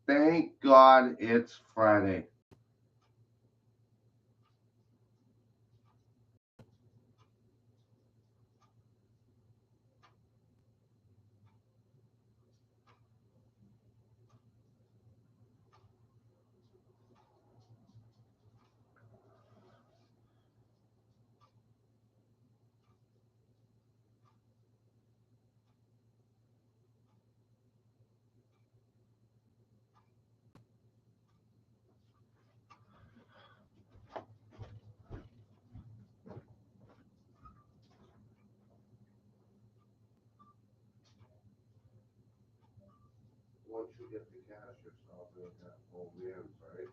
Thank God it's Friday. Once you get the cash yourself, you'll have full hands, right?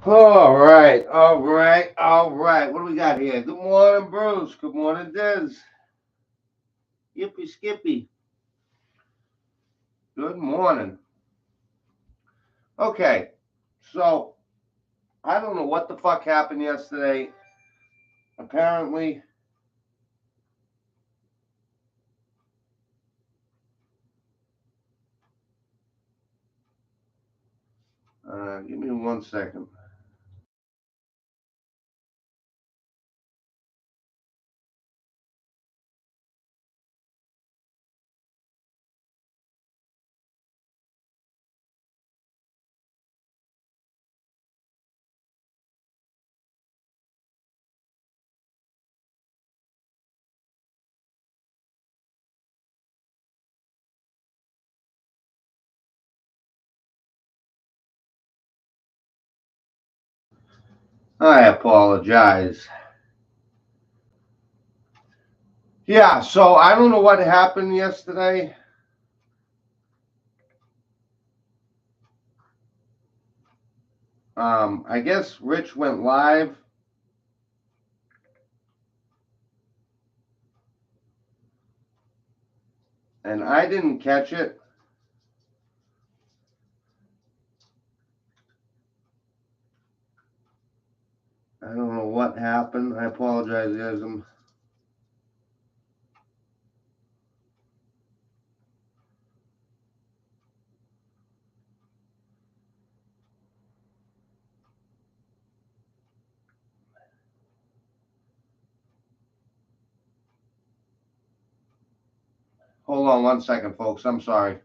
All right, all right, all right. What do we got here? Good morning, Bruce. Good morning, Diz. Yippee Skippy. Good morning. Okay, so I don't know what the fuck happened yesterday. Apparently, give me 1 second. I apologize. Yeah, so I don't know what happened yesterday. I guess Rich went live, and I didn't catch it. I don't know what happened. I apologize, guys. Hold on 1 second, folks. I'm sorry.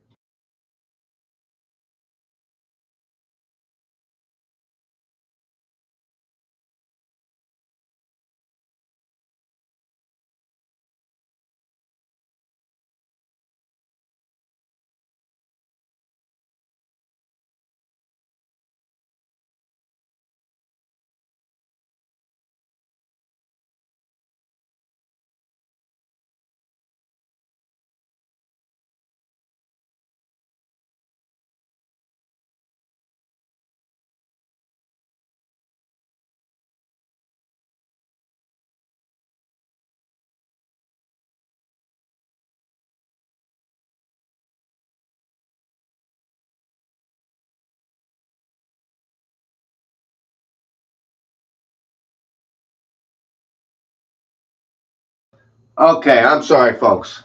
Okay, I'm sorry, folks.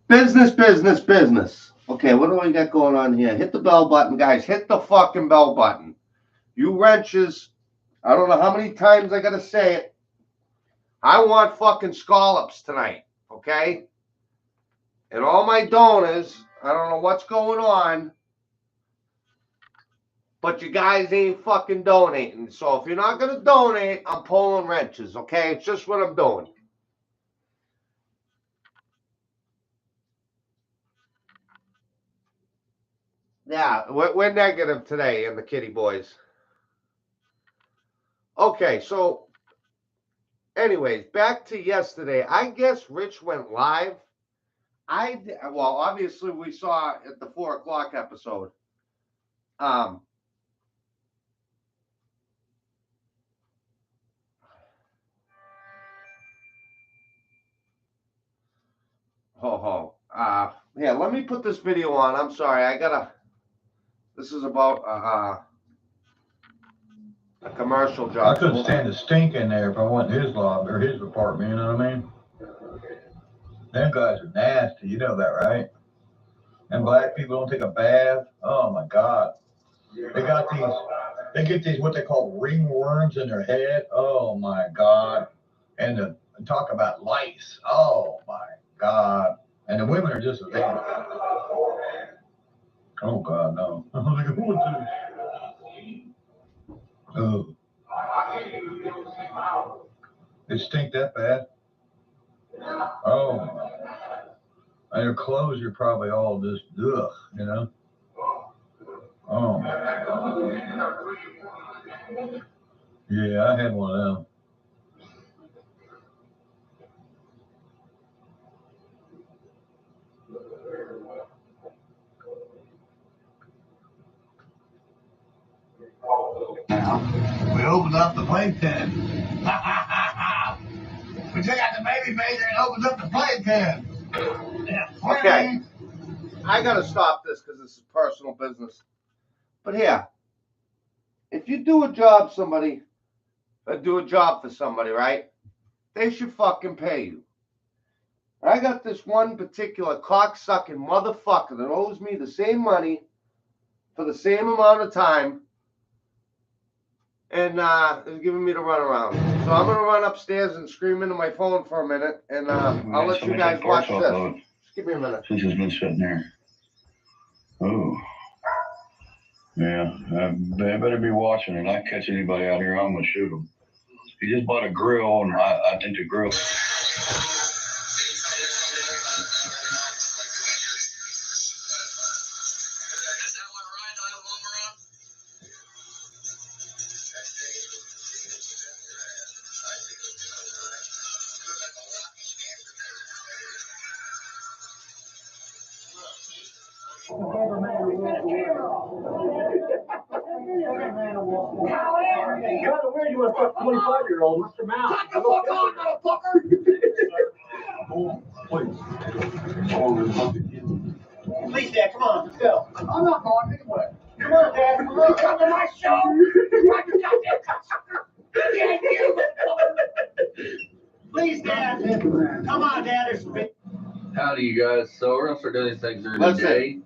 Business, business, business. Okay, what do I got going on here? Hit the bell button, guys. Hit the fucking bell button. You wrenches, I don't know how many times I gotta say it. I want fucking scallops tonight, okay? And all my donors, I don't know what's going on, but you guys ain't fucking donating. So if you're not gonna donate, I'm pulling wrenches, okay? It's just what I'm doing. Yeah, we're negative today in the Kitty Boys. Okay, so anyways, back to yesterday. I guess Rich went live. Well, obviously we saw at the 4 o'clock episode. Um, ho ho. Yeah. Let me put this video on. I'm sorry. I gotta. This is about a commercial I job. couldn't stand the stink in there if I went in his lobby or his apartment, you know what I mean? Them guys are nasty, you know that, right? And black people don't take a bath. Oh my God. They get these what they call ringworms in their head. Oh my God. And talk about lice. Oh my God. And the women are just as bad. Oh God, no. Oh, it stink that bad. Oh, and your clothes are probably all just ugh, you know. Oh my God. Yeah, I had one of them. Now, we opened up the playpen. We took out the baby maker and opened up the playpen. Okay, I gotta stop this because this is personal business. But here, if you do a job for somebody, right? They should fucking pay you. I got this one particular cocksucking motherfucker that owes me the same money for the same amount of time, and is giving me the runaround. So I'm gonna run upstairs and scream into my phone for a minute, and I'll let you guys watch this. Just give me a minute. Since it's been sitting there. Oh. Yeah, I better be watching it. I catch anybody out here, I'm gonna shoot them. He just bought a grill, and I think the grill. Where you want to fuck 25-year-old? What's your mouth? Shut the fuck on, motherfucker! Please, Dad, come on, let's go. I'm not going anywhere. Come on, Dad, come on, come to my show. Please, Dad. Come on, Dad, there's big. Howdy, you guys. So we're gonna start doing these things during the day,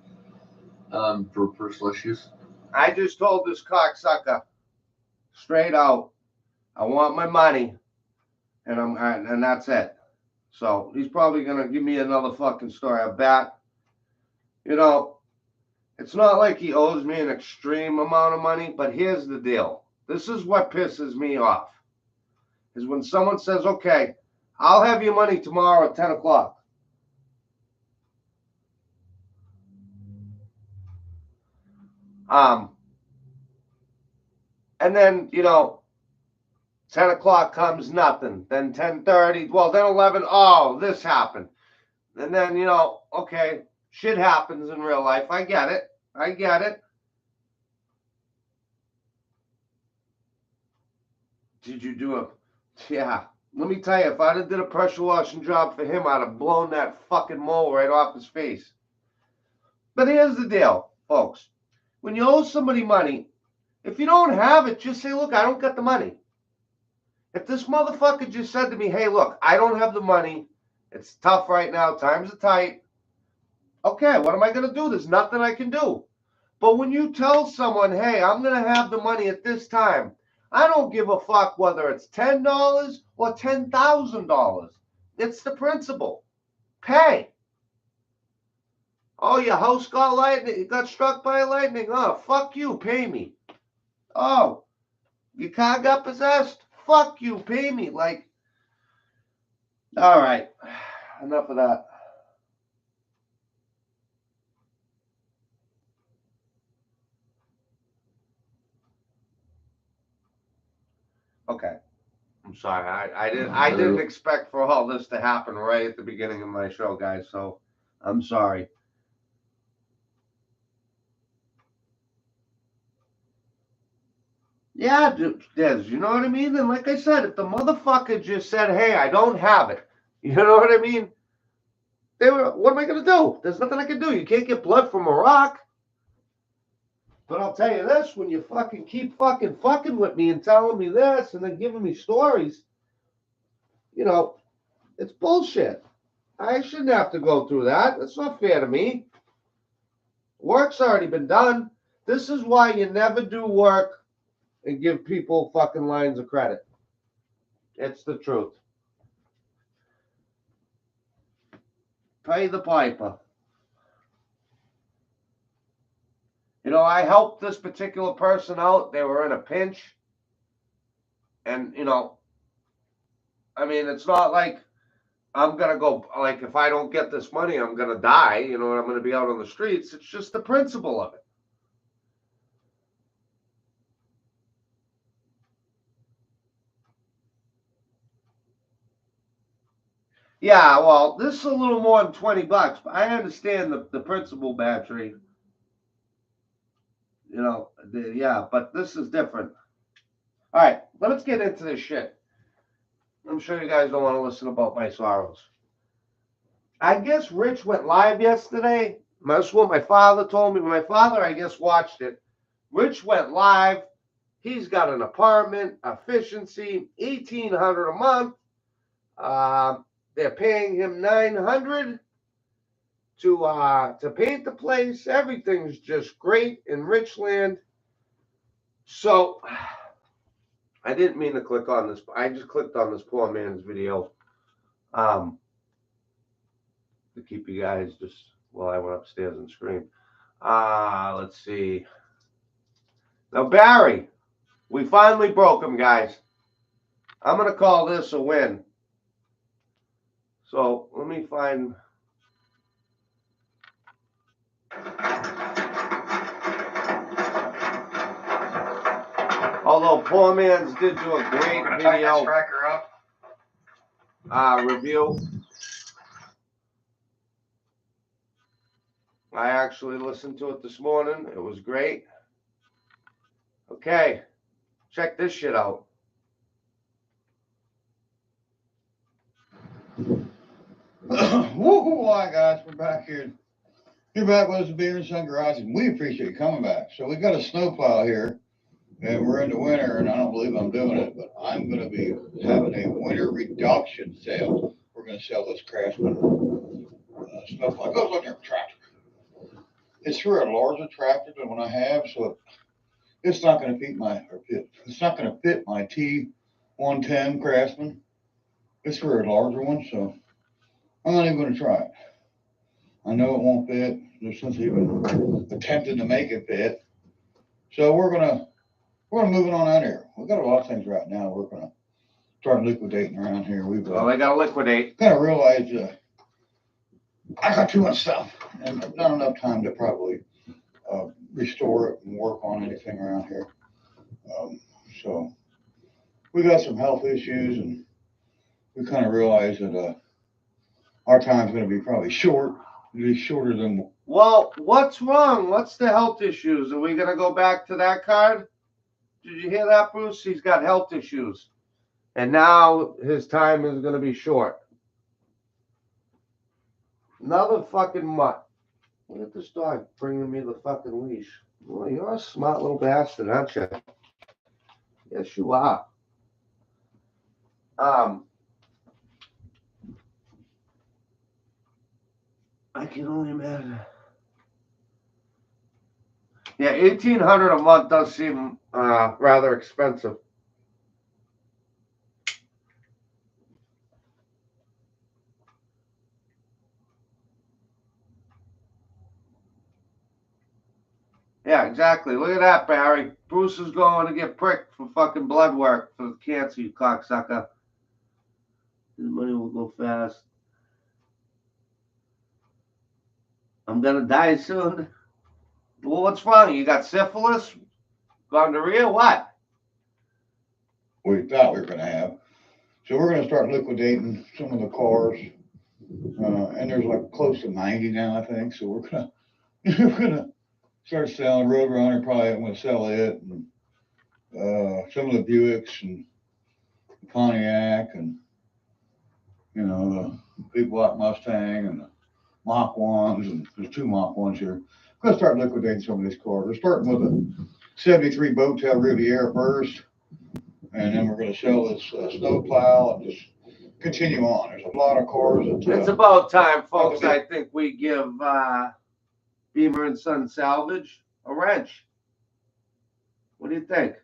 for personal issues. I just told this cocksucker straight out, I want my money, and that's it. So he's probably gonna give me another fucking story. I bet. You know, it's not like he owes me an extreme amount of money, but here's the deal. This is what pisses me off. Is when someone says, okay, I'll have your money tomorrow at 10 o'clock. And then, 10 o'clock comes nothing. Then 10:30, well, then 11, oh, this happened. And then, okay, shit happens in real life. I get it. Did you do it? Yeah. Let me tell you, if I'd have did a pressure washing job for him, I'd have blown that fucking mole right off his face. But here's the deal, folks. When you owe somebody money, if you don't have it, just say, look, I don't got the money. If this motherfucker just said to me, hey, look, I don't have the money. It's tough right now. Times are tight. Okay, what am I going to do? There's nothing I can do. But when you tell someone, hey, I'm going to have the money at this time, I don't give a fuck whether it's $10 or $10,000. It's the principle. Pay. Oh, your house got struck by lightning. Oh, fuck you. Pay me. Oh, your car got possessed. Fuck you. Pay me. Like, all right. Enough of that. Okay. I'm sorry. I didn't expect for all this to happen right at the beginning of my show, guys. So I'm sorry. Yeah, Des, you know what I mean? And like I said, if the motherfucker just said, hey, I don't have it, you know what I mean? What am I going to do? There's nothing I can do. You can't get blood from a rock. But I'll tell you this, when you fucking keep fucking with me and telling me this and then giving me stories, you know, it's bullshit. I shouldn't have to go through that. That's not fair to me. Work's already been done. This is why you never do work and give people fucking lines of credit. It's the truth. Pay the piper. You know, I helped this particular person out. They were in a pinch. And, you know, I mean, it's not like I'm going to go, like, if I don't get this money, I'm going to die, you know, and I'm going to be out on the streets. It's just the principle of it. Yeah, well, this is a little more than $20, but I understand the principal battery. You know, yeah, but this is different. All right, let's get into this shit. I'm sure you guys don't want to listen about my sorrows. I guess Rich went live yesterday. That's what my father told me. My father, I guess, watched it. Rich went live. He's got an apartment, efficiency, $1,800 a month. They're paying him $900 to paint the place. Everything's just great in Richland. So I didn't mean to click on this. I just clicked on this poor man's video to keep you guys just while I went upstairs and screamed. Let's see. Now, Barry, we finally broke him, guys. I'm going to call this a win. So let me find. Although poor man's did do a great video review. I actually listened to it this morning. It was great. Okay, check this shit out. Woohoo! All right, guys, we're back here. You're back with us at Beer and Sun Garage, and we appreciate you coming back. So we got a snowplow here, and we're in the winter, and I don't believe I'm doing it, but I'm going to be having a winter reduction sale. We're going to sell this Craftsman snowplow. It goes on your tractor. It's for a larger tractor than what I have, so it's not going to fit my T110 Craftsman. It's for a larger one, so I'm not even going to try it. I know it won't fit. There's since even attempting to make it fit. So we're gonna move it on out here. We've got a lot of things right now. We're gonna start liquidating around here. We've Well, they got to liquidate. kind of realized I got too much stuff and not enough time to probably restore it and work on anything around here. So we got some health issues, and we kind of realized that our time's going to be probably short. It'll be shorter than. Well, what's wrong? What's the health issues? Are we going to go back to that card? Did you hear that, Bruce? He's got health issues. And now his time is going to be short. Another fucking mutt. Look at this dog bringing me the fucking leash. Well, you're a smart little bastard, aren't you? Yes, you are. I can only imagine. Yeah, $1,800 a month does seem rather expensive. Yeah, exactly. Look at that, Barry. Bruce is going to get pricked for fucking blood work for cancer, you cocksucker. His money will go fast. I'm gonna die soon. Well, what's wrong? You got syphilis? Gonorrhea? What? We thought we were going to have. So we're going to start liquidating some of the cars, and there's like close to 90 now, I think. So we're gonna start selling Roadrunner. Probably I'm going to sell it, and some of the Buicks and Pontiac, and the big black Mustang and the Mach 1s, and there's 2 Mach 1s here. going to start liquidating some of these cars. We're starting with a 73 Boattail Riviera first, and then we're going to sell this snowplow and just continue on. There's a lot of cars. It's about time, folks. I think we give Beamer and Son Salvage a wrench. What do you think?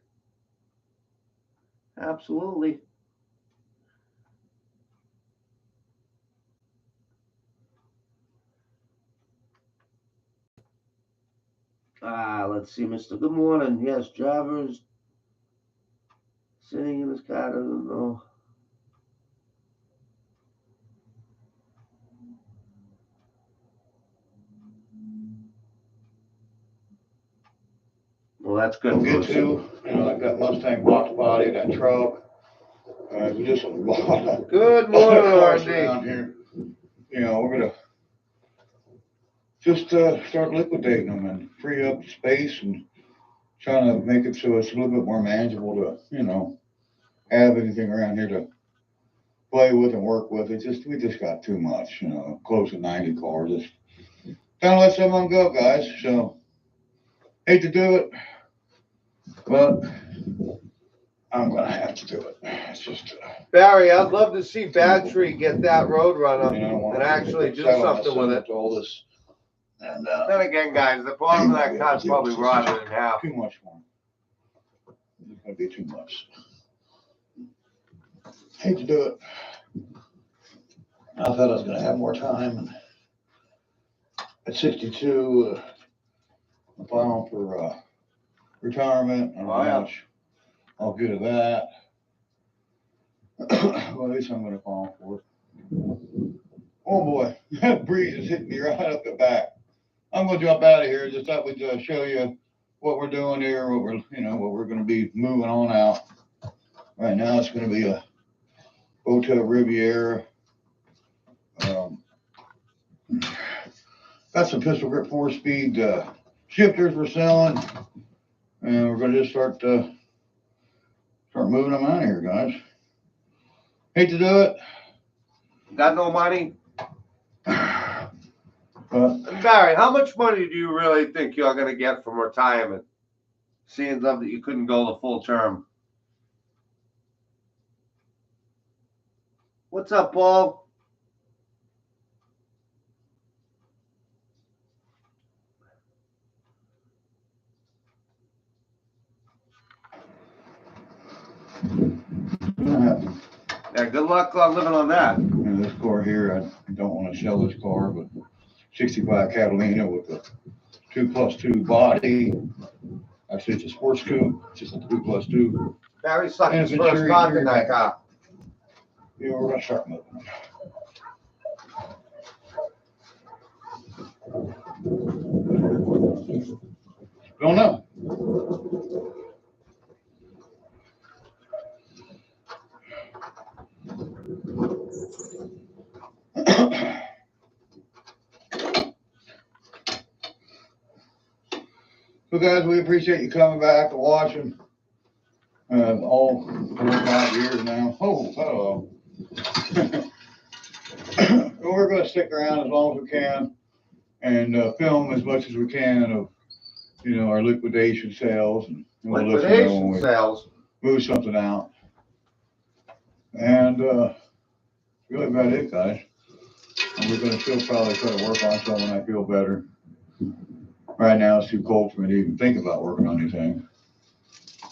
Absolutely. Let's see, Mr. Good morning. Yes, drivers sitting in his car doesn't know. Well, that's good. We'll get to, like that Mustang box body, that truck. Just a lot of Good morning, cars Randy. around here. We're going to just start liquidating them and free up space and trying to make it so it's a little bit more manageable to, have anything around here to play with and work with. We just got too much, close to 90 cars. It's time to let someone go, guys. So hate to do it, but I'm gonna have to do it. It's just Barry, I'd love to see Battery get that road runner and actually do something with it. All this, and Then again, guys, the bottom of that car's probably rotted in half. too much more. It's gonna be too much. Hate to do it. I thought I was gonna have more time. And at 62, I'm filing for retirement. I don't know how much I'll get of that. Well, at least I'm gonna file for it. Oh boy, that breeze is hitting me right up the back. I'm gonna jump out of here. Just thought we'd show you what we're doing here, what we're gonna be moving on out. Right now, it's gonna be a Hotel Riviera. Got some pistol grip 4-speed shifters we're selling, and we're gonna just start moving them out of here, guys. Hate to do it. Got no money? But Barry, how much money do you really think you're going to get from retirement? Seeing that you couldn't go the full term. What's up, Paul? Yeah, good luck living on that. This car here, I don't want to sell this car, but 65 Catalina with a 2+2 body. Actually, it's a sports coupe, just a 2+2. Barry sucked his first cock in that car. Yeah, we're gonna start moving. Don't know. So guys, we appreciate you coming back and watching all 5 years now. Oh, hello. We're going to stick around as long as we can and film as much as we can of, our liquidation sales. And we'll Liquidation sales. Move something out. And really about it, guys. And we're going to still probably try to work on something when I feel better. Right now, it's too cold for me to even think about working on anything.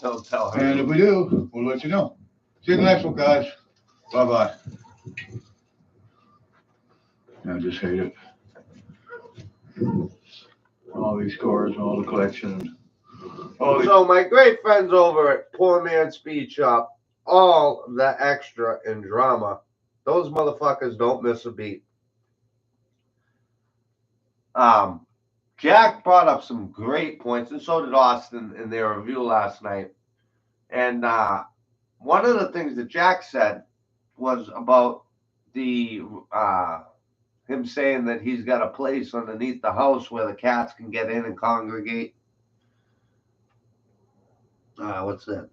Don't tell her. And if we do, we'll let you know. See you in the next one, guys. Bye-bye. I just hate it. All these cars, all the collection. So my great friends over at Poor Man Speed Shop, all the extra and drama, those motherfuckers don't miss a beat. Jack brought up some great points, and so did Austin in their review last night. And one of the things that Jack said was about the him saying that he's got a place underneath the house where the cats can get in and congregate. What's that?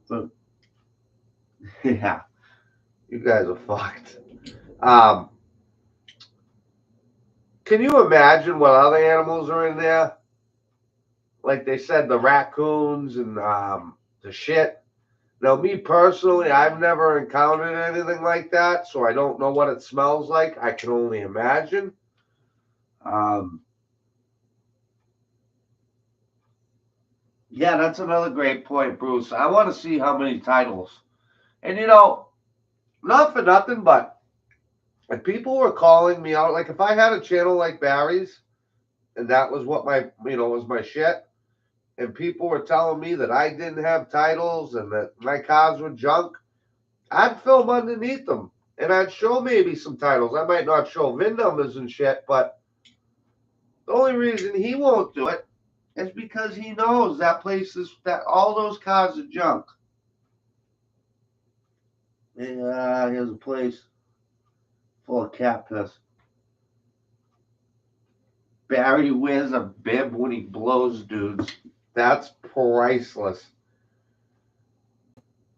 Yeah, you guys are fucked. Can you imagine what other animals are in there? like they said, the raccoons and the shit. Now, me personally, I've never encountered anything like that, so I don't know what it smells like. I can only imagine. Yeah, that's another great point, Bruce. I want to see how many titles. And not for nothing, but if people were calling me out, like if I had a channel like Barry's, and that was what was my shit, and people were telling me that I didn't have titles and that my cars were junk, I'd film underneath them and I'd show maybe some titles. I might not show VIN numbers and shit, but the only reason he won't do it is because he knows that all those cars are junk. Yeah, here's a place full of cat piss. Barry wears a bib when he blows dudes. That's priceless.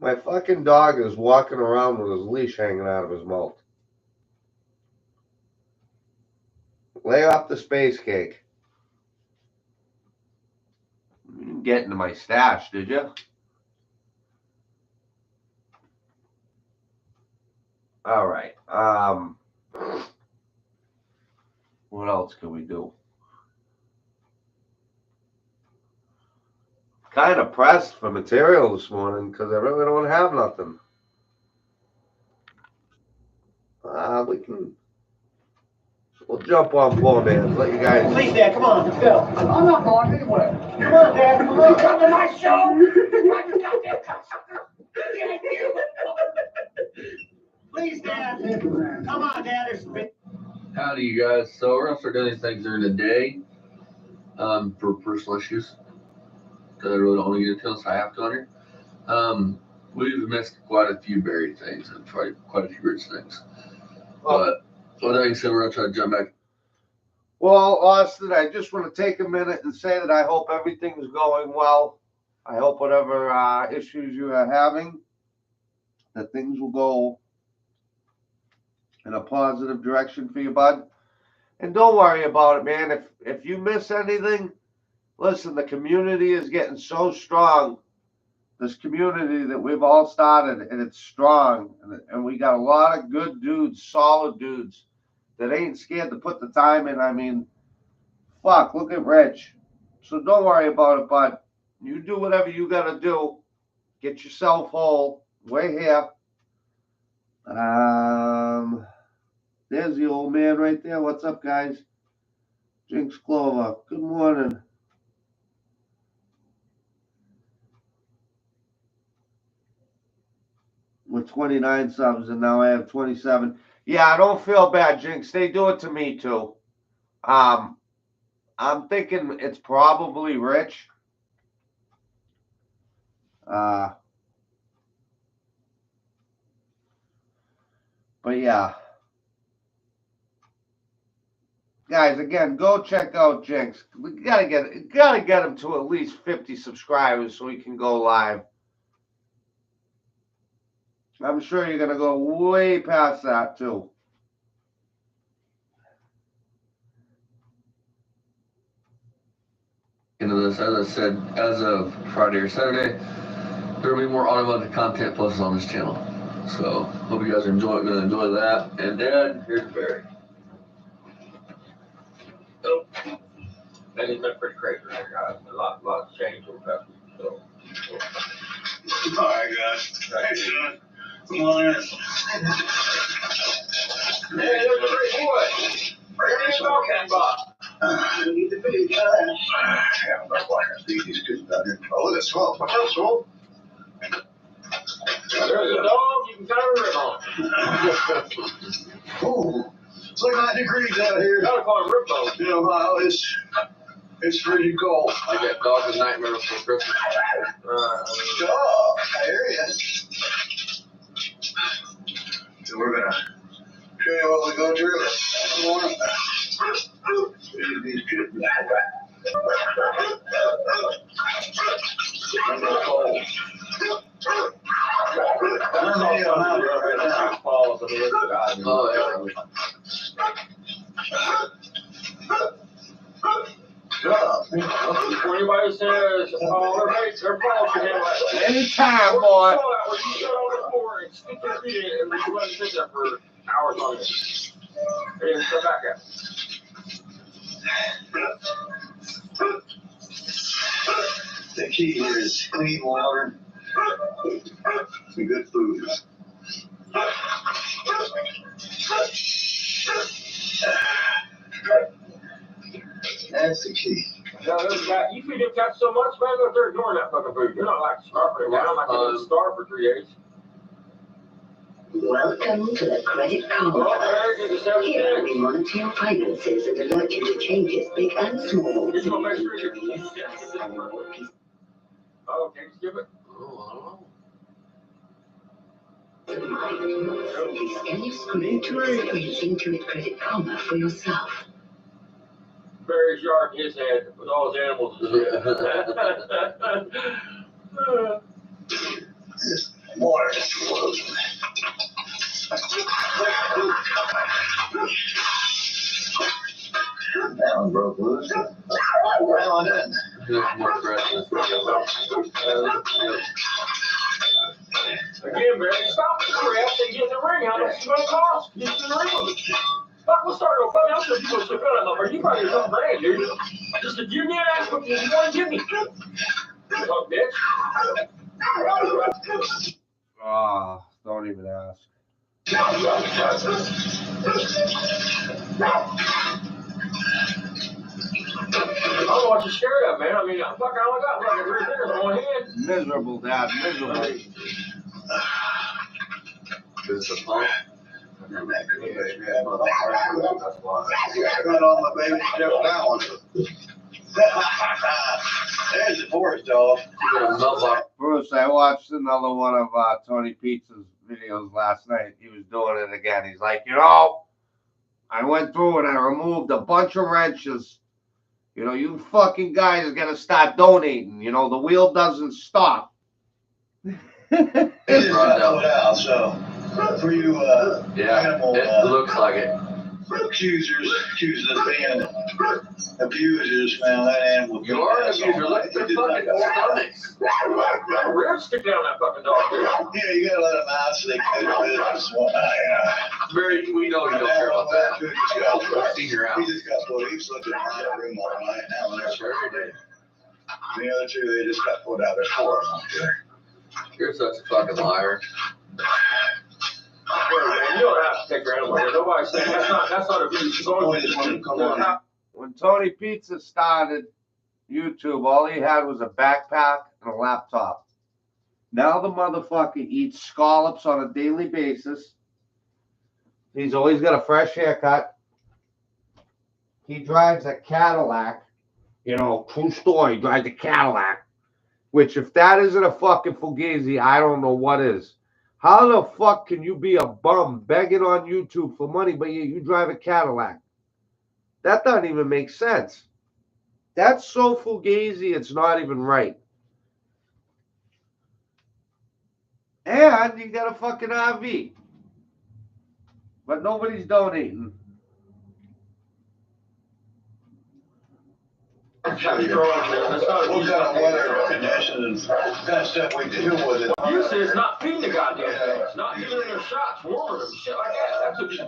My fucking dog is walking around with his leash hanging out of his mouth. Lay off the space cake. You didn't get into my stash, did you? All right. What else can we do? Kind of pressed for material this morning because I really don't have nothing. We'll jump on board, man. Let you guys. Please, Dad, come on, let's go. I'm not going anywhere. Come on, Dad, come on. Come to my show. Please, Dad. Come on, Dad. Howdy, you guys. So we're gonna start doing these things during the day, for personal issues. Because I really don't want to get into unless I have to on here. We've missed quite a few buried things and tried quite a few rich things. But with that being said, we're gonna try to jump back. Well, Austin, I just want to take a minute and say that I hope everything's going well. I hope whatever issues you are having, that things will go in a positive direction for you, bud. And don't worry about it, man. If you miss anything, listen, the community is getting so strong. This community that we've all started, and it's strong. And we got a lot of good dudes, solid dudes that ain't scared to put the time in. I mean, fuck, look at Rich. So don't worry about it, bud. You do whatever you got to do. Get yourself whole. We're here. There's the old man right there. What's up, guys? Jinx Clover. Good morning. With 29 subs, and now I have 27. Yeah, I don't feel bad, Jinx. They do it to me too. I'm thinking it's probably Rich. But yeah. Guys, again, go check out Jinx. We gotta get him to at least 50 subscribers so he can go live. I'm sure you're gonna go way past that too. Into this, as I said, as of Friday or Saturday, there will be more automotive content posted on this channel. So hope you guys are gonna enjoy that. And Dad, here's Barry. So, it's been pretty crazy right here, guys. A lot of change over the past week. So. All right, guys. Hey, son. Come on in. Hey, there's a great boy. Bring him talking about. You need the big guy. Yeah, that's why I see these kids down here. Oh, look at Swope. What's up, Swope? There's a dog you can turn it on. Ooh, it's like 9 degrees out here. Gotta call him Rippo. You know, it's pretty cold. I got dogs and nightmares for Christmas. Oh, I hear ya. So we're gonna show you what we go through. These kids. Oh, yeah. Shut up. anybody who says, oh, their mates, their balls can handle that. Anytime, Or boy. you show out where you sit on the floor and stick your feet in and just let it sit there for hours on end. And then come back out. The key here is clean water and good food. That's the key. No, you feed them cats so much, man, they're ignoring that fucking food. You're not like starving them down like you're starved for 3 days. Welcome to the Credit Karma. Here we monitor your finances and alert you to changes big and small. Just want to make sure you're oh, can you skip it? Oh, Simply scan your screen to experience Intuit Credit Karma for yourself. Barry's yard in his head with all his animals and shit. This water is frozen. That one broke loose. Well, it didn't. there's more freshness. Again, Barry, stop the crap and get in the ring. How much it's going to cost? Get in the ring. Fuck, we'll start over. Fuck, I'm sure people will still that number. You probably $1 grand, dude. Just to give me an ass what you want to give me. Fuck, bitch. Oh, don't even ask. I don't know what you're scared of, man. I mean, fuck, I only got fucking 3 fingers on one hand. Miserable, Dad, miserable. Is it a pump? Got on my baby step down. There's the forest dog. You got a melt box. Bruce, I watched another one of Tony Pizza's videos last night. He was doing it again. He's like, I went through and I removed a bunch of wrenches. You fucking guys are gonna start donating. The wheel doesn't stop. It just got put out, so for you animal it looks like it. accusers of being abusers, man, that animal. You are an abuser. Look at the fucking stomachs. Ribs stick down that fucking dog, dude. Yeah, you gotta let them out so they can do their business. Barry, we know you don't care about that. We've seen your He out. just got put, he slept in my room all night now. And Sure you did. the other two, they just got put out. There's 4 of them out there. You're such a fucking liar. You don't have to take your animal here. Nobody's saying that's not abuse. When Tony Pizza started YouTube, all he had was a backpack and a laptop. Now the motherfucker eats scallops on a daily basis. He's always got a fresh haircut. He drives a Cadillac. True story, drives a Cadillac. Which, if that isn't a fucking fugazi, I don't know what is. How the fuck can you be a bum begging on YouTube for money, but you drive a Cadillac? That doesn't even make sense. That's so fugazi, it's not even right. And you got a fucking RV. But nobody's donating. What kind of Weather conditions, kind of stuff we deal with it. Abuse is not feeding the goddamn things, not giving them their shots, warming them, shit like that. That's abuse.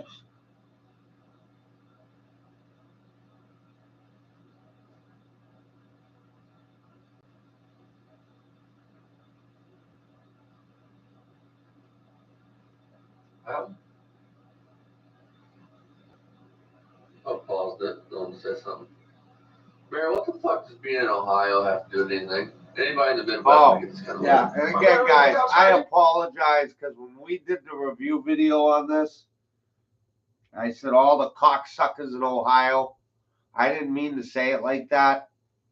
I paused it. Don't want to say something. Barry, what the fuck does being in Ohio have to do with anything? Anybody in the Midwest Oh, gets kind of yeah, and again, guys, I apologize because when we did the review video on this, I said all the cocksuckers in Ohio. I didn't mean to say it like that.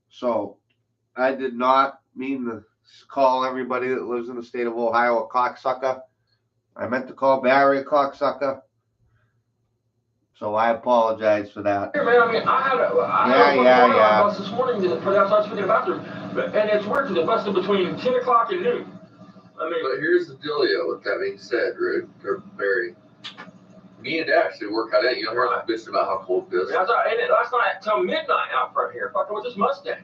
So I did not mean to call everybody that lives in the state of Ohio a cocksucker. I meant to call Barry a cocksucker. So I apologize for that. Here, man, I mean, I had a bus this morning for the outside speaking of the bathroom, and it's weird because it busted between 10 o'clock and noon. I mean, but here's the dealio with that being said, Rick, or Barry. Me and Dad actually work out. You know, we're not bitching about how cold it is. last night till midnight out front here, fucking with this Mustang.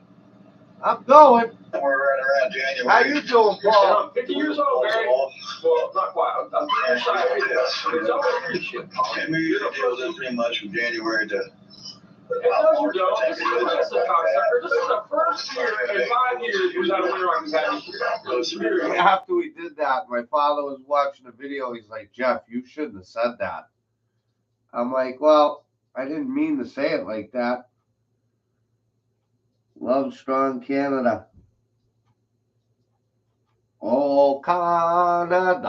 I'm going. We're right around January. How you doing, Paul? I'm 50 years old, Barry. Well, not quite. I'm 3 years shy of it. It's all leadership. And we usually deal with it pretty much from January to. And no, you don't. This is just a cocksucker. This is the first year in 5 years we've had a winter on Saturday. After we did that, my father was watching the video. He's like, Jeff, you shouldn't have said that. I'm like, well, I didn't mean to say it like that. Love strong Canada. Oh, Canada.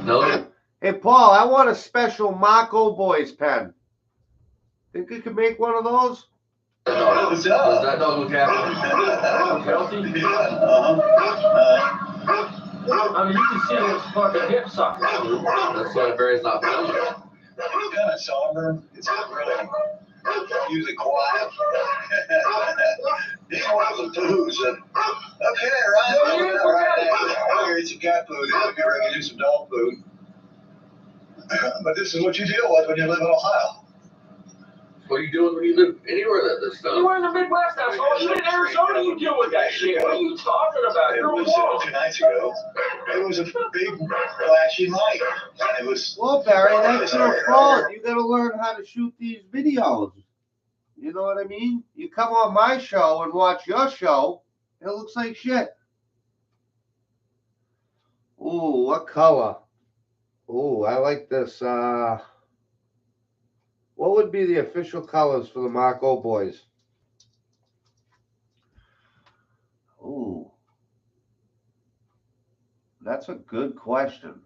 No. Hey, Paul, I want a special Marco Boys pen. Think you could make one of those? What's Does up? that dog look happy? Healthy? Uh-huh. I mean, you can see his fucking hip socket. That's why Barry's not filming. It's kind of somber. It's really usually quiet. He's one of the foods that, okay, right, here, eat some cat food. Get ready to do some dog food. But this is what you deal with when you live in Ohio. What are you doing when you live anywhere that this stuff? You were in the Midwest, asshole. You in Arizona, you deal with that shit. What are you talking about? It You're was wrong. 2 nights ago. It was a big flashing light. It was. Well, Barry, that's your fault. You got to learn how to shoot these videos. You know what I mean? You come on my show and watch your show, it looks like shit. Ooh, what color? Ooh, I like this. What would be the official colors for the Marco Boys? Ooh, that's a good question.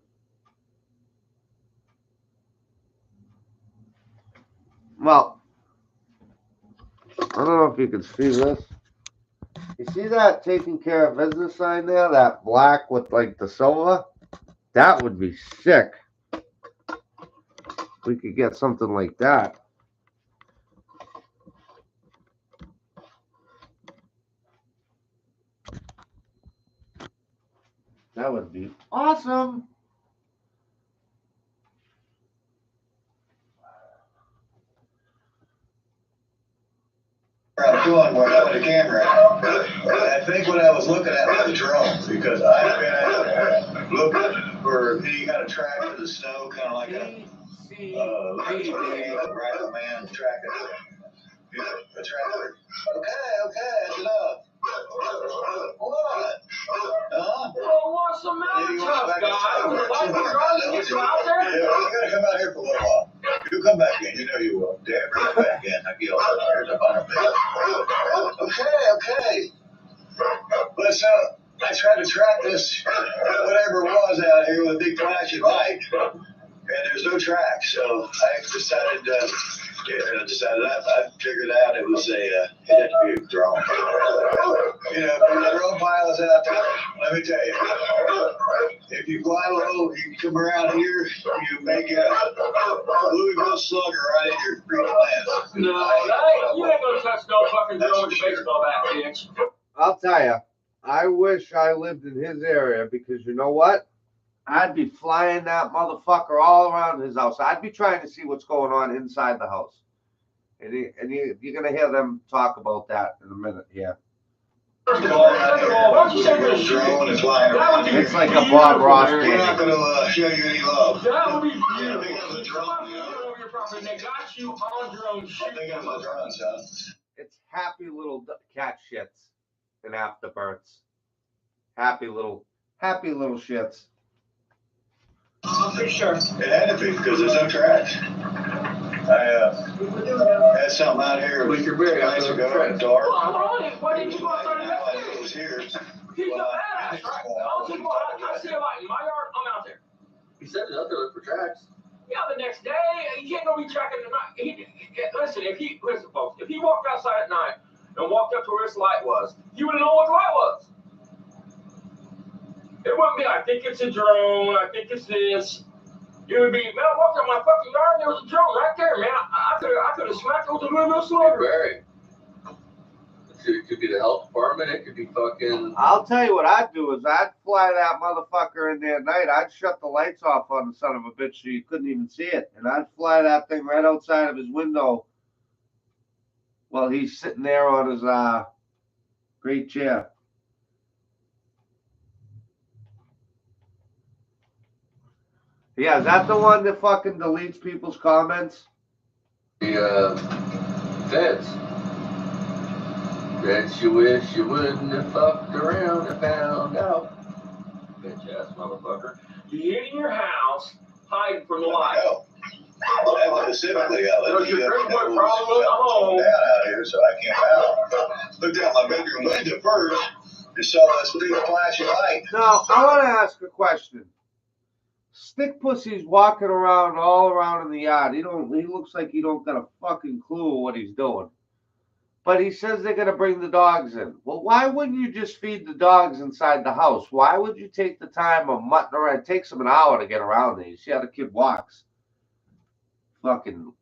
Well, I don't know if you can see this. You see that taking care of business sign there? That black with like the silver? That would be sick. We could get something like that. That would be awesome. Doing what the camera. I think what I was looking at was the drone because I've been looking for any kind of track of the snow, kind of like a rifle man tracking a tractor. Okay, that's enough. What? Huh? Well, what's the matter, tough guy? Would you like to run and get you out there? Yeah, you gotta come out here for a little while. You come back in, you know you will. Damn, come back in. I feel here's a bunch of things. Okay. But so I tried to track this whatever it was out here with a big flashing light, and there's no track. So I decided I figured out it was it had to be a drone. You know, for the drone pilots out there, let me tell you, if you fly low, you come around here, you make a Louisville slugger right in your freaking land. No, you ain't gonna touch no fucking drone with your baseball bat, bitch. I'll tell you, I wish I lived in his area because you know what? I'd be flying that motherfucker all around his house. I'd be trying to see what's going on inside the house. And you're going to hear them talk about that in a minute here. First of all, why don't you say this Drone is flying around. It's like a Bob Ross We're not game. going to show you any love. That would be Yeah, beautiful. the drone, you know. Over your property, they got you on your own shit. They got my drone, son. It's happy little cat shits and afterbirths. Happy little shits. Pretty sure. It had to be because there's no tracks. I had something out here Like your bear, nights after the ago in tracks. the dark. Why didn't you go outside and Now I investigate? knew it was here. He's a badass, right? I'll tell you what, I see a light in my yard, I'm out there. He said it out there look for tracks. Yeah, the next day, he ain't gonna be tracking the night. Listen, folks, if he walked outside at night and walked up to where this light was, he would have known what the light was. It wouldn't be, I think it's a drone, I think it's this. It would be, man, I walked up my fucking yard and there was a drone right there, man. I could have smacked it with a little slugger. Barry. It could be the health department. It could be fucking. I'll tell you what I'd do is I'd fly that motherfucker in there at night. I'd shut the lights off on the son of a bitch so you couldn't even see it. And I'd fly that thing right outside of his window while he's sitting there on his great chair. Yeah, is that the one that fucking deletes people's comments? The feds. Bet you wish you wouldn't have fucked around and found out. Bitch ass motherfucker. You hid in your house, hiding from the light. Specifically, Because your drink boy problem with the home. down out here, so I came out. Looked out my bedroom window first and saw this big flashing light. Now, I want to ask a question. Stick Pussy's walking around all around in the yard. He looks like he don't got a fucking clue what he's doing. But he says they're gonna bring the dogs in. Well, why wouldn't you just feed the dogs inside the house? Why would you take the time of mutting around? It takes him an hour to get around there. You see how the kid walks. Fucking.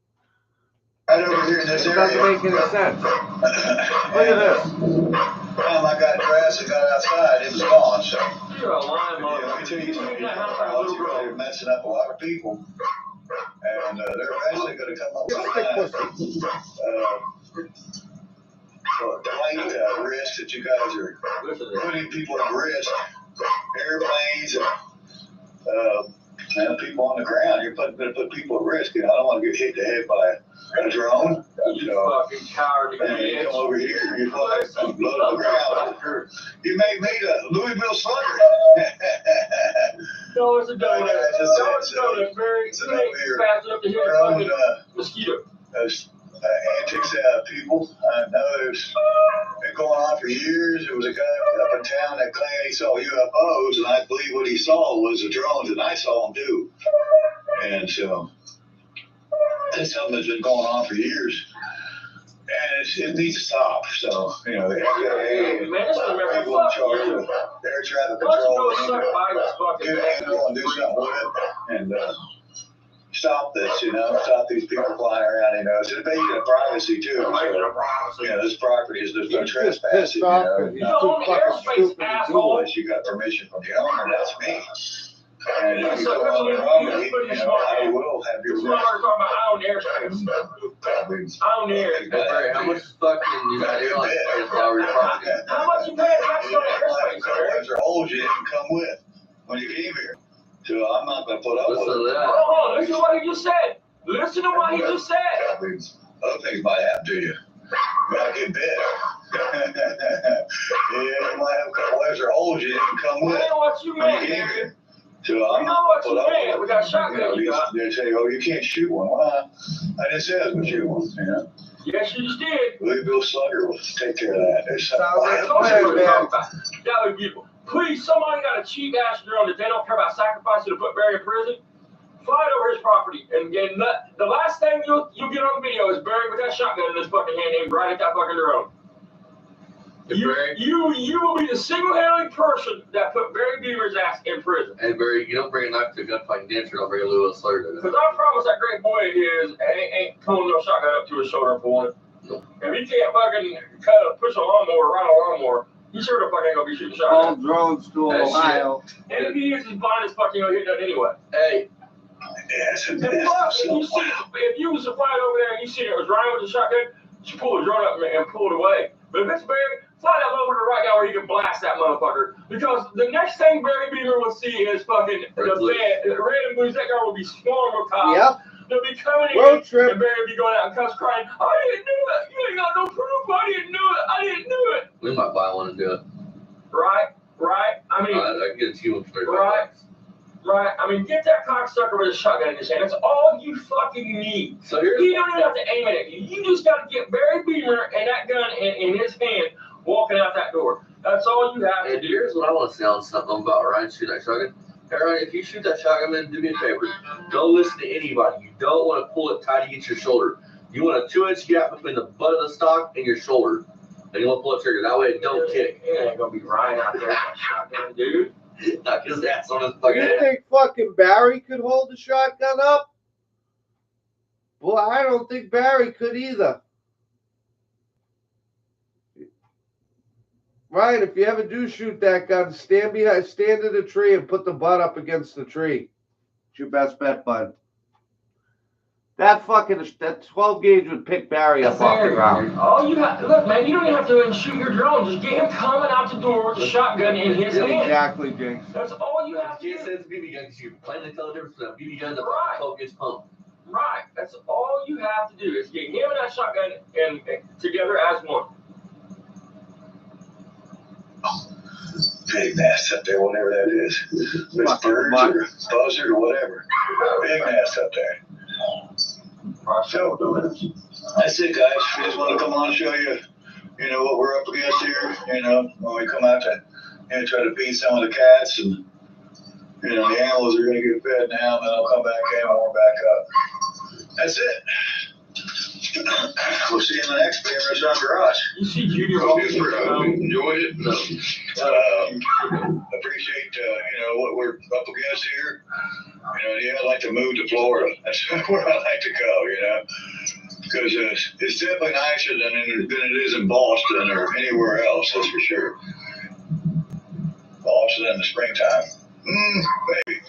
Right over here in this It area. doesn't make any sense. Look at this. Time I got dressed and got outside, it was gone. So You're a lying let me motherfucker. tell you You something. hid in that house like a little girl. They're messing up a lot of people, and they're eventually going to come up Look at Stick Pussy. Flight risk that you guys are Listen to this. putting people at risk. Airplanes and people on the ground. You're going to put people at risk. You know, I don't want to get hit in the head by a drone. You So, fucking coward. and you come over here, you fly some blood on the ground. You made me the Louisville Slugger. No, it's a donut. Yeah, it's No, just- it's a donut. Very it's a you ain't weird fast enough to hit a drone fucking mosquito. antics people. I know it's been going on for years. There was a guy up in town that claimed he saw UFOs, and I believe what he saw was the drones, and I saw them too. And so it's something that's been going on for years, and it needs to stop. So the FAA and Man, this is America. people in Fuck charge you. of air traffic Why don't you control go suck Biden's fucking get a handle and do something with it, and stop this. Stop these people flying around. It's an invasion of privacy too. So, this property is just no He's just trespassing. pissed off because he's too fucking stupid to do it. Unless you got permission from the owner, that's me. And Yeah, if you so go on the he's property, pretty smart. I will have your This motherfucker's talking about I own airspace. I own air. Hey, Barry, how much fucking you got airline tickets all over your property? How much you pay taxes on airspace, sir? Those are holes you didn't come with when you came here. So I'm not going to put up with Listen to it. that. Hold on, listen to what he just said. Listen to what he just said. Other things might happen to you. You might get bit. You might have a couple extra holes you didn't come I with know what you when you meant, came man. here. So I I'm know not what going you to put up meant. with We it. got a shotgun you got. They say, oh, you can't shoot one. Well, I didn't say I was going to shoot one. Yes, you just did. Louisville Slugger will take care of that. It's Sounds like a Don't plan, you man. talk about that would be beautiful. Please, somebody got a cheap ass drone that they don't care about sacrificing to put Barry in prison. Fly it over his property and the last thing you'll get on video is Barry with that shotgun in his fucking hand aimed right at that fucking drone. You will be the single-handed person that put Barry Beaver's ass in prison. Hey, Barry, you don't bring a knife to a gunfight dancer, don't bring a Louisville Slugger. Because I promise that great boy of his ain't pulling no shotgun up to his shoulder and pulling it. If he can't fucking push a lawnmower, ride a lawnmower, he sure the fuck ain't gonna be shooting All shotgun. drones to That Ohio. And if he is as blind as fuck, he ain't gonna hit that anyway. Hey, And plus, if you was to fly it over there and you see it was Ryan with the shotgun, you pull the drone up and pull it away. But if it's Barry, fly that motherfucker right now where you can blast that motherfucker. Because the next thing Barry Beaver will see is fucking the red and blues. That guy will be swarmed with cops. Yep. They'll be coming Road in trip. and Barry will be going out and cuss crying, I didn't do it. You ain't got no proof. I didn't do it. I didn't do it. we might buy one and do it. Right? I mean, I can get a few for Right. I mean, get that cocksucker with a shotgun in his hand. That's all you fucking need. So here's You don't even have to aim it at you. You just got to get Barry Beamer and that gun in his hand walking out that door. That's all you have to And do. here's what I want to say on something about Ryan shooting that shotgun. Hey, Ryan, if you shoot that shotgun, man, do me a favor. Don't listen to anybody. You don't want to pull it tight against your shoulder. You want a 2-inch gap between the butt of the stock and your shoulder. And you want to pull the trigger. That way it don't kick. It ain't going to be Ryan out there with that shotgun, dude. Knock his ass on his fucking You head. think fucking Barry could hold the shotgun up? Well, I don't think Barry could either. Ryan, if you ever do shoot that gun, stand in a tree and put the butt up against the tree. It's your best bet, bud. That 12 gauge would pick Barry up off the ground. All you have, look, man, you don't even have to shoot your drone. Just get him coming out the door with the shotgun in his hand. Exactly, Jinx. That's all you have to do. Jinx says BB gun, you can plainly tell the difference between a BB gun and a 12 gauge pump. Right. That's all you have to do is get him and that shotgun and together as one. Big nest up there, whatever that is. It's birds or buzzard or whatever. Big nest up there. So, that's it, guys. We just want to come on and show you, what we're up against here. When we come out to, try to feed some of the cats, and the animals are going to get fed now, and then they'll come back in and warm back up. That's it. We'll see you in the next Famous on Garage. You see Junior Enjoyed it. Appreciate, what we're up against here. I'd like to move to Florida. That's where I like to go, because it's definitely nicer than it is in Boston or anywhere else, that's for sure. Boston in the springtime. Maybe.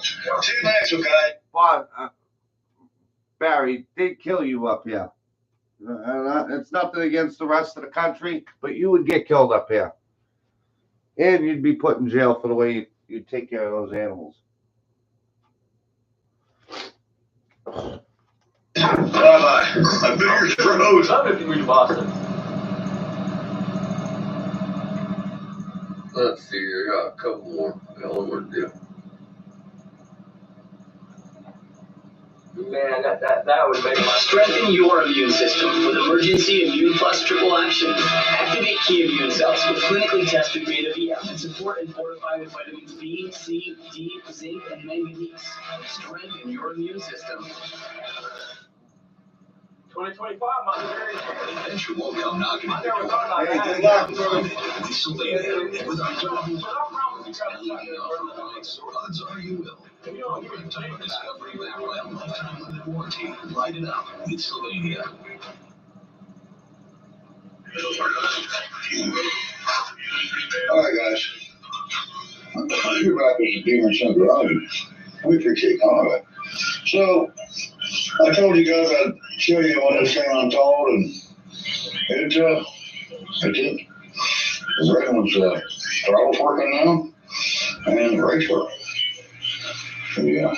See you next one, guys. But, Barry did kill you up here. It's nothing against the rest of the country, but you would get killed up here. And you'd be put in jail for the way you take care of those animals. Bye-bye. My fingers froze. Love if you move to Boston. Let's see, I got a couple more. I got one more to do. Man, that would make my Strengthen your immune system with Emergency Immune Plus Triple Action. Activate key immune cells with clinically tested beta VF and support and fortify with vitamins B, C, D, zinc, and manganese. Strengthen your immune system. 2025, my very Adventure won't come knocking I at the never door. thought about Hey, that. good luck, brother. Pennsylvania, with our But I promise you, odds are you will. you don't hear me say Time that. discovery background, lifetime limited warranty. Light it up, Pennsylvania. All right, guys. You're back with the Demon Son Garage. We appreciate coming. So, I told you guys I'd show you what this thing untold, and it's the red one's throttle's working now, and the brakes work. So, yeah.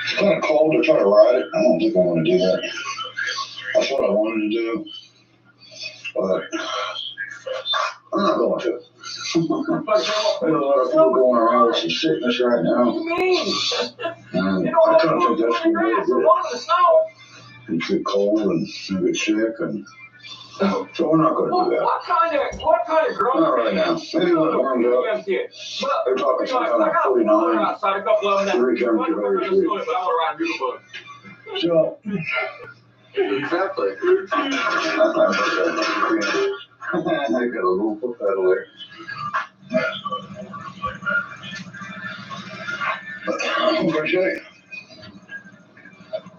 It's kind of cold to try to ride it. I don't think I want to do that. That's what I wanted to do, but I'm not going to. There's a lot of people going around with some sickness right now. What do you mean? And You don't I have kind of think that's the way to grass do or it. one in the snow. You get cold and you get sick, and so we're not going to do that. What kind of growth? Not right now. Maybe when it warms up. They're talking something like 49. Outside a couple of them that Three times but your I very want to ride Doodlebug. So, Exactly. I got a little foot pedal there. But I'm going to show you.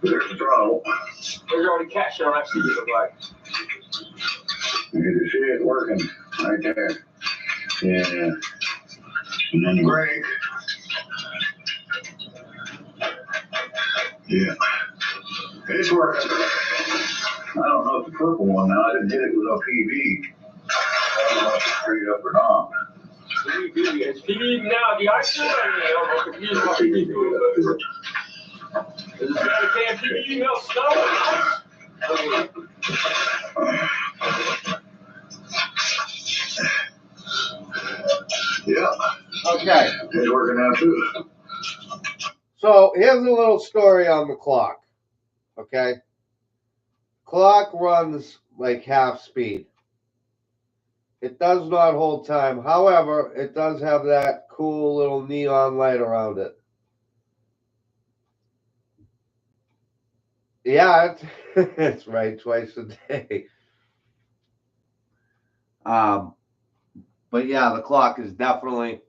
There's the throttle. There's already cat shit on that seat. Like, You can see it working right there. Yeah. And then the brake. Yeah. It's working. I don't know if the purple one now, I didn't hit it with a PV. I don't know if it's straight up or not. it's PB now. The ice cream, I don't know if it's what PB doing. Is it better can PB melt snow? Yeah. Okay. It's working out too. So here's a little story on the clock. Okay. Clock runs like half speed. It does not hold time. However, it does have that cool little neon light around it. Yeah, it's right twice a day. But yeah, the clock is definitely,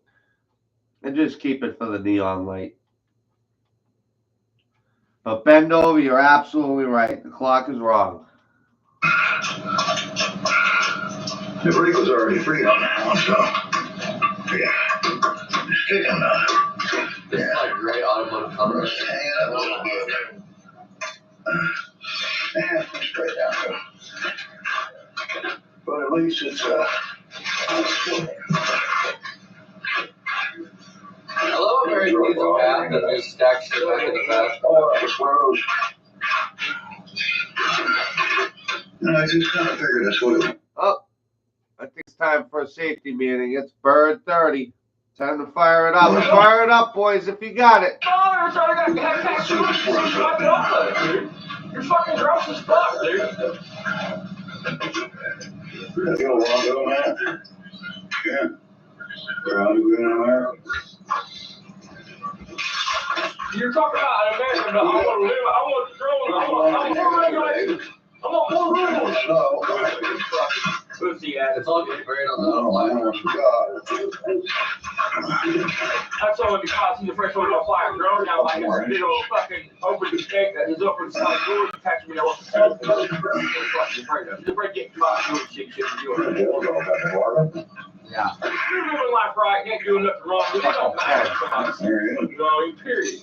and just keep it for the neon light. But bend over, you're absolutely right. The clock is wrong. The brake was already free on that one, so yeah. Sticking now. This is like great automotive color. Hang it up a little bit. least it's Hello, Mary, needs a path that just stacks shit back in the past. Oh, that was Rose. And I just kind of figured that's what it. Oh, I think it's time for a safety meeting. It's bird 30. Time to fire it up. Fire it up, boys, if you got it. No, it's already got that shit. Dude. You're fucking gross as fuck, dude. That's a long ago, man. Yeah. Proud to be in America. You're talking about an American, but I want to live, I want to grow, I want more regulations. I want more rules. No. Pussy ass. It's all getting buried on the Oh, line. man, I forgot. That's only because he's a fresh oil fire grown now like this little fucking open steak that is up inside the door. Catching me up. He's afraid of. He's afraid of getting caught doing shit you doing. Yeah. You're living life right, you ain't doing nothing wrong. It don't matter. There he is. You know, period.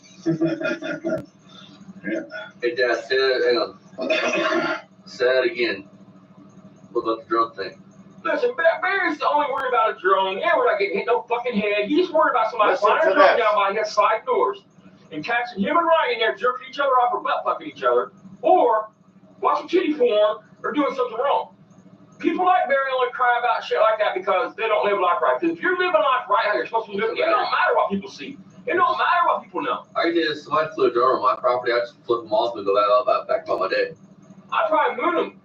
Hey, Dad, say that, hang on. Say that again. What about the drone thing? Listen, Barry's only worried about a drone. Yeah, we're not getting hit no fucking head. He's worried about somebody Listen flying to a drone this. down by his side doors and catching him and Ryan in there jerking each other off or butt fucking each other, or watching kitty porn or doing something wrong. People like Barry only cry about shit like that because they don't live life right. Because if you're living life right how you're supposed to be living, it don't matter what people see. It don't matter what people know. I did this. Somebody flew a drone on my property. I just flip them off and go back about my day. I try and moon them.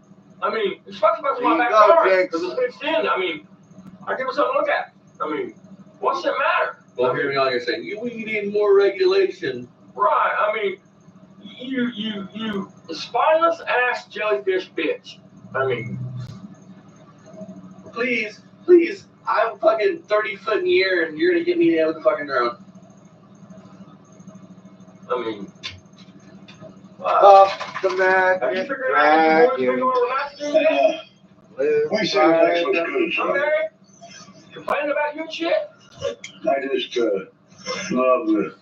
I mean, especially about There my you go, backyard. Jinx. Because it's fenced in. I mean, I give it something to look at. I mean, what's it matter? Well, hear me on here saying, we need more regulation. Right. I mean, you spineless ass jellyfish bitch. I mean, Please, I'm fucking 30 foot in the air and you're gonna get me down with the fucking drone. I mean, Up the have you magic figured out what you're dragon. doing or not doing yet? Live We say the place looks good, so Okay. Complaining about you and shit? I just love the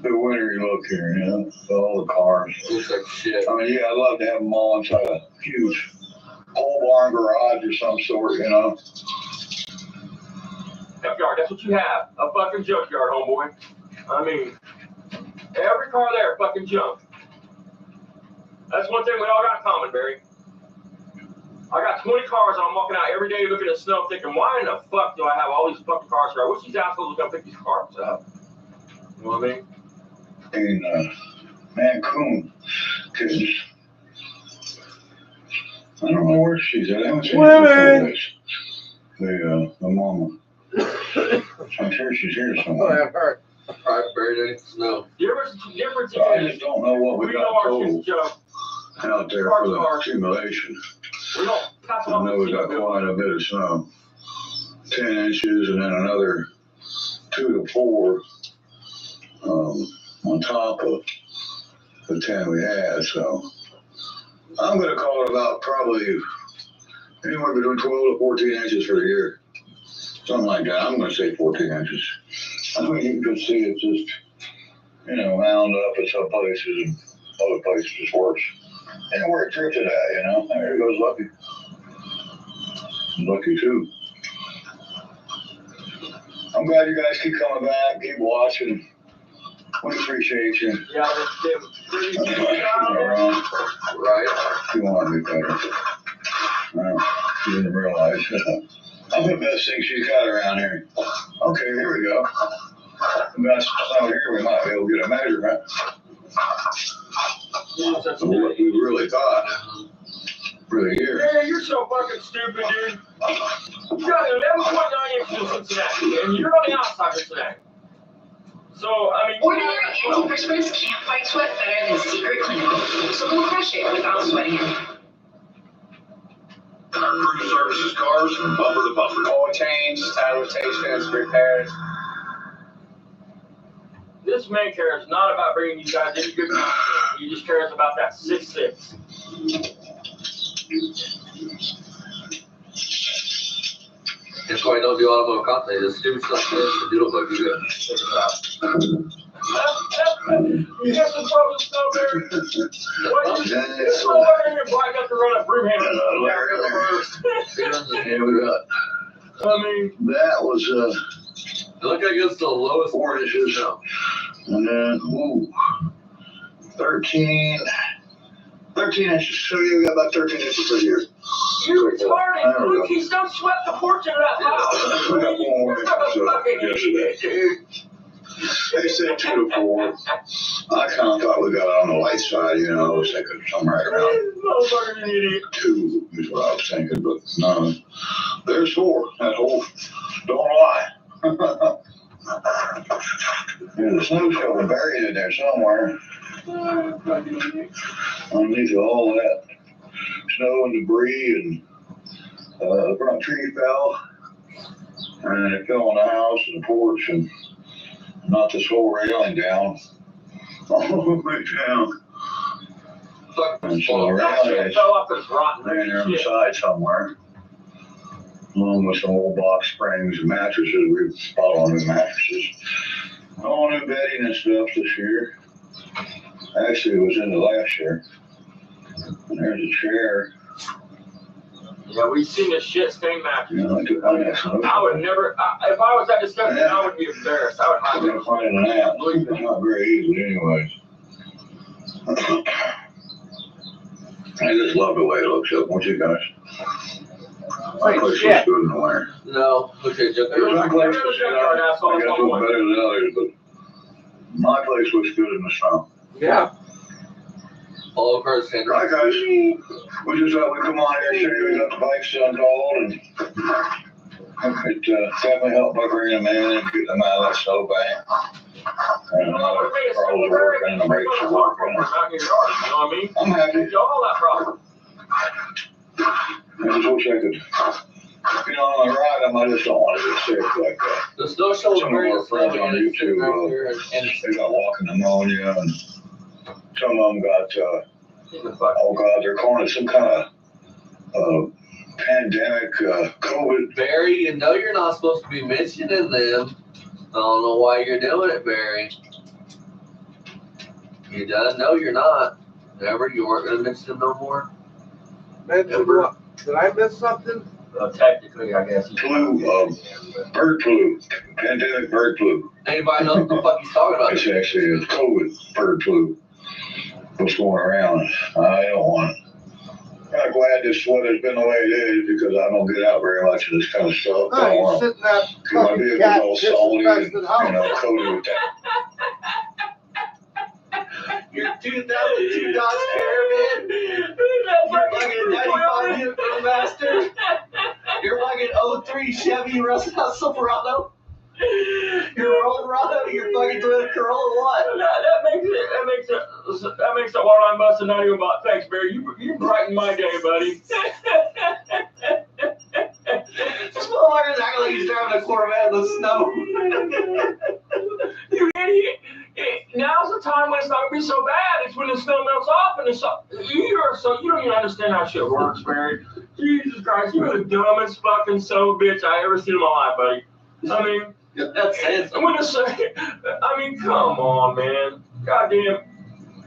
wintry look here, you know, all the cars. Looks like shit. I mean, yeah, I'd love to have them all inside a huge pole barn garage or some sort, you know. Junkyard, that's what you have. A fucking junkyard, homeboy. I mean, every car there, fucking junk. That's one thing we all got in common, Barry. I got 20 cars and I'm walking out every day looking at the snow thinking, why in the fuck do I have all these fucking cars here? I wish these assholes would come pick these cars up. You know what I mean? In Cancun, kids. I don't know where she's at. I haven't seen her before this. The mama. I'm sure she's here Oh, somewhere. that hurt. Probably buried in snow. Difference So I is, just don't know what we we know got our told shit's junk. out there for the accumulation. We don't pass it I off know to we the got bill. quite a bit of snow. 10 inches and then another 2 to 4 on top of the 10 we had. So I'm going to call it about probably anywhere between 12 to 14 inches for the year. Something like that. I'm going to say 14 inches. I mean, you can see it's just, you know, wound up in some places and other places it's worse. And where it drifted at, you know. There goes Lucky. Lucky too. I'm glad you guys keep coming back, keep watching. We appreciate you. Yeah, that's them. Pretty I'm glad you're around. Right? You want to be better. Well, you didn't realize. I'm the best thing she's got around here. Okay, here we go. We got some out here. We might be able to get a measurement of what we really got for the year. Man, you're so fucking stupid, dude. You got 11.9 inches in Cincinnati, and you're on the outside of Cincinnati. So, I mean, Ordinary antiperspirants can't fight sweat better than Secret Clinical, so go crush it without sweating it. Our crew services cars from bumper to bumper. Oil change, tire rotations, repairs. this man cares not about bringing you guys any good content. He just cares about that 6'6". That's why I don't do automotive content. It's stupid stuff like this, the doodle book you got. You have some frozen snowberry? What? This snowberry in your bike got to run a broom handle first. I mean, that was It looked like it's the lowest 4 inches. And then, 13 inches. So you got about 13 inches right here. you're retarded. Look, he's done swept the porch into that house. I mean, you're a fucking idiot, dude. They said 2 to 4. I kind of thought we got on the light side, you know. I was thinking something right around Motherfucker's an idiot. 2 is what I was thinking, but no. There's 4. That whole, don't lie. Yeah, the snow's shovel buried in there somewhere. Underneath all that snow and debris, and the front tree fell, and it fell on the house and the porch, and knocked this whole railing down, all the way down. And so the railing is fell off this rotten laying there on the side somewhere, along with some old box springs and mattresses. We bought all new mattresses, all new bedding and stuff this year. Actually, it was in the last year. And there's a chair. Yeah, we've seen this shit stain mattress. You know, I would never, if I was that disgusting, I would be embarrassed. I would hide I'm gonna find an app. It's not very easy, anyways. I just love the way it looks up, won't you guys? My place looks good in the winter. No, okay, just There's some places, I guess look better than others, but my place looks good in the snow. yeah. All across the Right, guys? We just thought we'd come on here, show you we got the bikes uncold, and it definitely helped by bringing them in and getting them out of that snow bank. And Carl's working, and the brakes are working. Out in your yard, you know what I mean? I'm happy. All that problem. I just wish I could, you know, on the ride, I just don't want to get sick like that. The snow shovel's Some of very our friends on YouTube, they got walking pneumonia, and some of them got, oh God, they're calling it some kind of pandemic, COVID. Barry, you know you're not supposed to be mentioning them. I don't know why you're doing it, Barry. You done? No, you're not. Remember, you weren't going to mention them no more? Remember? Did I miss something? Technically, I guess. Flu, bird flu, pandemic bird flu. Anybody know what the fuck he's talking about? It's actually COVID bird flu. What's going around? I don't want it. I'm glad this weather's been the way it is because I don't get out very much of this kind of stuff. No, you sit in that My fucking vehicle's cat all salty and, infested house. you know, coated with that. Your 2002 Dodge Caravan. Your fucking 95 Jeep Master. Your fucking 03 Chevy Rustle Silverado. Your Eldorado, your fucking Toyota Corolla, what? That makes it while I'm busting not even about. Thanks, Barry. You brighten my day, buddy. This motherfucker's acting like he's driving a Corvette in the snow. You idiot. Now's the time when it's not gonna be so bad. It's when the snow melts off and you don't even understand how shit works, Barry. Jesus Christ, you're the dumbest fucking son of a bitch I ever seen in my life, buddy. I mean, That's it. I'm gonna say, I mean, come on, man. Goddamn,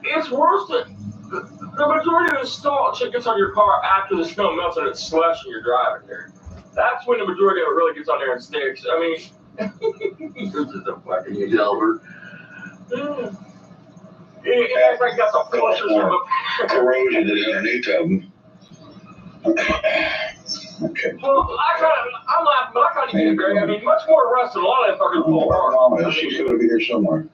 it's worse than the majority of the snow shit gets on your car after the snow melts and it's slush and you're driving there. That's when the majority of it really gets on there and sticks. I mean, this is a fucking Delbert. It acts like that's a forces of a corrosion to the underneath of them. Okay. Well, I'm laughing, but I kind of get it, Greg. I mean, much more rust than a lot of that fucking pull apart. She's gonna be here somewhere.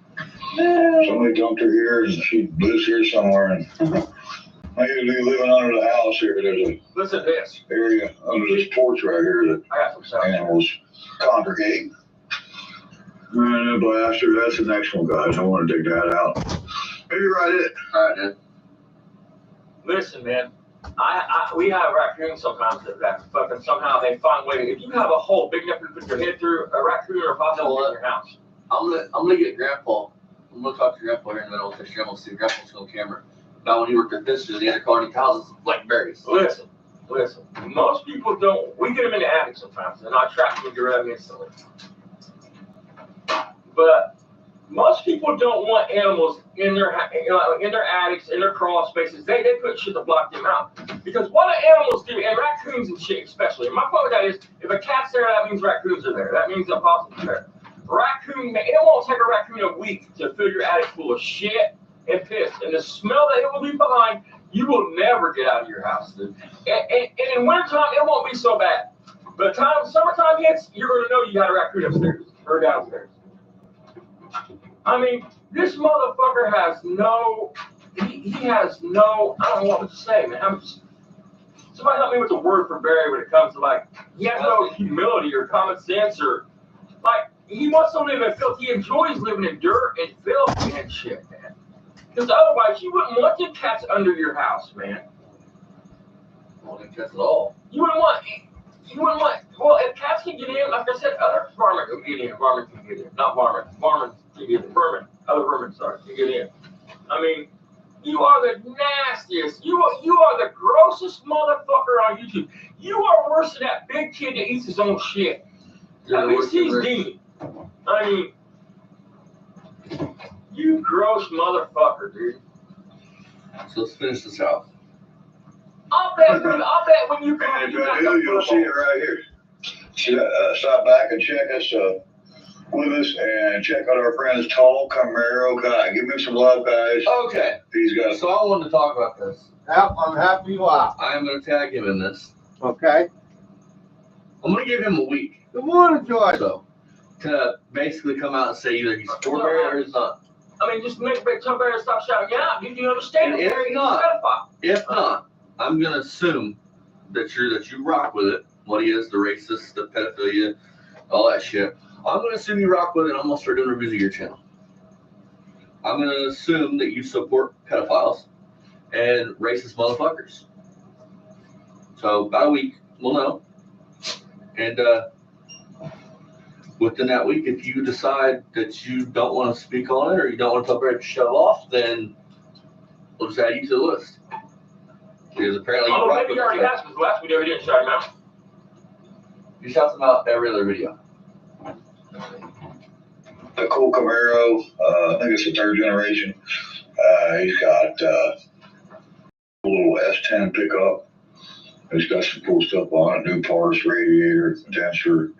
Somebody dumped her here and she lives here somewhere, and I usually living under the house here. There's a Listen to this area under this porch right here that I got some sound. animals congregate. And a blaster, that's the next one, guys. I want to dig that out. Maybe write it. All right, then. Listen, man. We have raccoons sometimes that fucking somehow they find a way. If you have a hole big enough to put your head through, a raccoon or a possum in your house. I'm gonna get Grandpa. I'm gonna talk to Grandpa here in a minute. I'm gonna see Grandpa's on camera. About when he worked at this, the other colony houses like berries. Listen. Most people don't. We get them in the attic sometimes, and I trap them and get rid of them instantly. But Most people don't want animals in their attics, in their crawl spaces. They put shit to block them out. Because what do animals do, and raccoons and shit especially. And my point with that is, if a cat's there, that means raccoons are there. That means a possum's there. Raccoon, it won't take a raccoon a week to fill your attic full of shit and piss. And the smell that it will leave behind, you will never get out of your house, dude. And in wintertime, it won't be so bad. By the time summertime hits, you're going to know you got a raccoon upstairs or downstairs. I mean, this motherfucker has no, he has no, I don't know what to say, man. Somebody help me with the word for Barry when it comes to, like, he has no humility or common sense or, like, he wants to live in filth. He enjoys living in dirt and filth and shit, man. Because otherwise, you wouldn't want the cats under your house, man. I don't think cats at all. You wouldn't want, well, if cats can get in, like I said, other varmint can get in. Varmint can get in. Not varmint. Varmint can get in. Vermin. Other vermin, sorry, can get in. I mean, you are the nastiest. You are the grossest motherfucker on YouTube. You are worse than that big kid that eats his own shit. You're At the least worst he's ever. mean. I mean, you gross motherfucker, dude. So let's finish this out. I'll bet when you come, And if you got I do, you'll see it the right here. Stop back and check us with us and check out our friend's tall Camaro guy. Give me some love, guys. Okay. He's got So I wanted to talk about this. Yep, I'm happy you are. I am going to tag him in this. Okay. I'm going to give him a week. Good morning, George. So, to basically come out and say either he's for Barry or he's not. I mean, just tell Barry to stop shouting out. You understand? And if Barry, not- he's a pedophile. If not, I'm going to assume that you rock with it. What he is, the racist, the pedophilia, all that shit. I'm going to assume you rock with it, and I'm going to start doing reviews of your channel. I'm going to assume that you support pedophiles and racist motherfuckers. So about a week, we'll know. And within that week, if you decide that you don't want to speak on it or you don't want to tell Barry to shut off, then we'll just add you to the list. Because apparently you rock Maybe with he already it. has, because the last video he didn't shout him out. He shouts them out every other video. a cool Camaro. I think it's the third generation. He's got a little S10 pickup. It's got some cool stuff on it, new parts, radiator, condenser,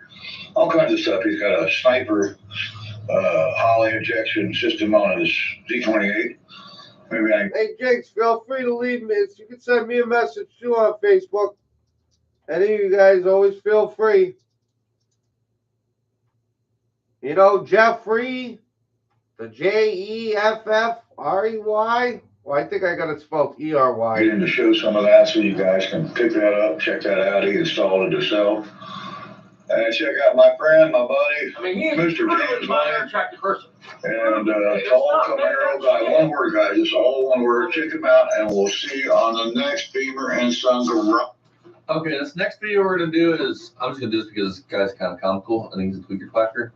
all kinds of stuff. He's got a sniper Holly injection system on his Z28. Maybe I Hey, Jakes, feel free to leave me. You can send me a message too on Facebook. Any of you guys, always feel free. You know, Jeffrey, the Jeffrey. Well, I think I got it spelled get ERY. in to show some of that so you guys can pick that up, check that out. He installed it himself. And check out my friend, my buddy, I mean, he is Mr. really James not an Lane. attractive person. And tall Camaro guy. One word, guys. It's all one word. Check him out, and we'll see you on the next Beamer and Son Garage. Okay, this next video we're gonna do is I'm just gonna do this because this guy's kind of comical. I think he's a tweaker clacker.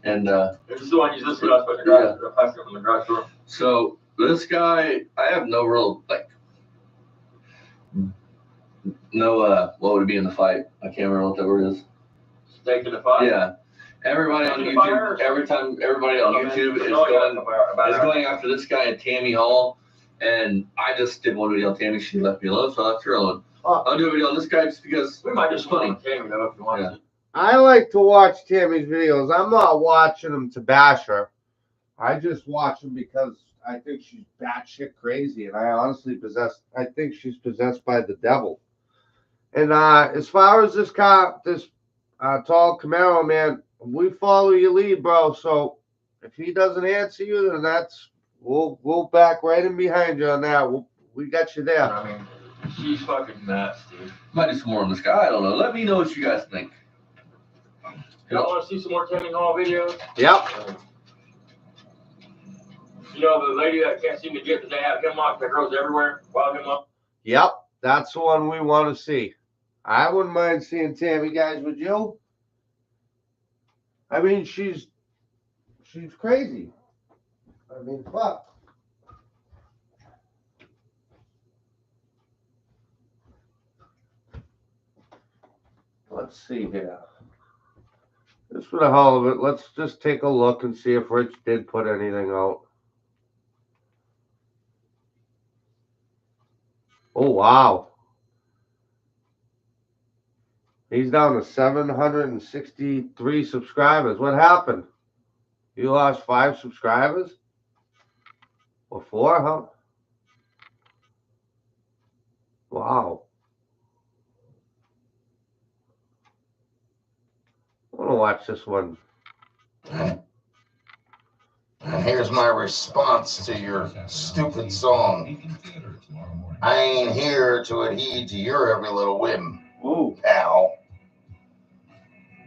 And This is the one you just put us in the garage, the plastic from the garage door. so this guy, I have no real what would it be in the fight? I can't remember what that word is. Stake in the fire. Yeah. Everybody on Stake in the fire YouTube, or everybody on YouTube is going after this guy and Tammy Hall. And I just did one video on Tammy. She left me alone, so I left her alone. I'll do a video on this guy just because We might it's just funny. funny. Tammy though, if you want to. I like to watch Tammy's videos. I'm not watching them to bash her. I just watch them because I think she's batshit crazy, and I think she's possessed by the devil. And as far as this tall Camaro, man, we follow your lead, bro. So if he doesn't answer you, then we'll back right in behind you on that. We got you there. I mean, she's fucking nuts, dude. Might do some more on this guy. I don't know. Let me know what you guys think. Y'all want to see some more Tammy Hall videos? Yep. You know the lady that can't seem to get the damn hemlock that grows everywhere? Wild hemlock? Yep. That's the one we want to see. I wouldn't mind seeing Tammy, guys. Would you? I mean, she's crazy. I mean, fuck. Let's see here. Just for the hell of it, let's just take a look and see if Rich did put anything out. Oh, wow. He's down to 763 subscribers. What happened? You lost 5 subscribers? Or 4, huh? Wow. I want to watch this one. And here's my response to your stupid song. I ain't here to adhere to your every little whim, pal.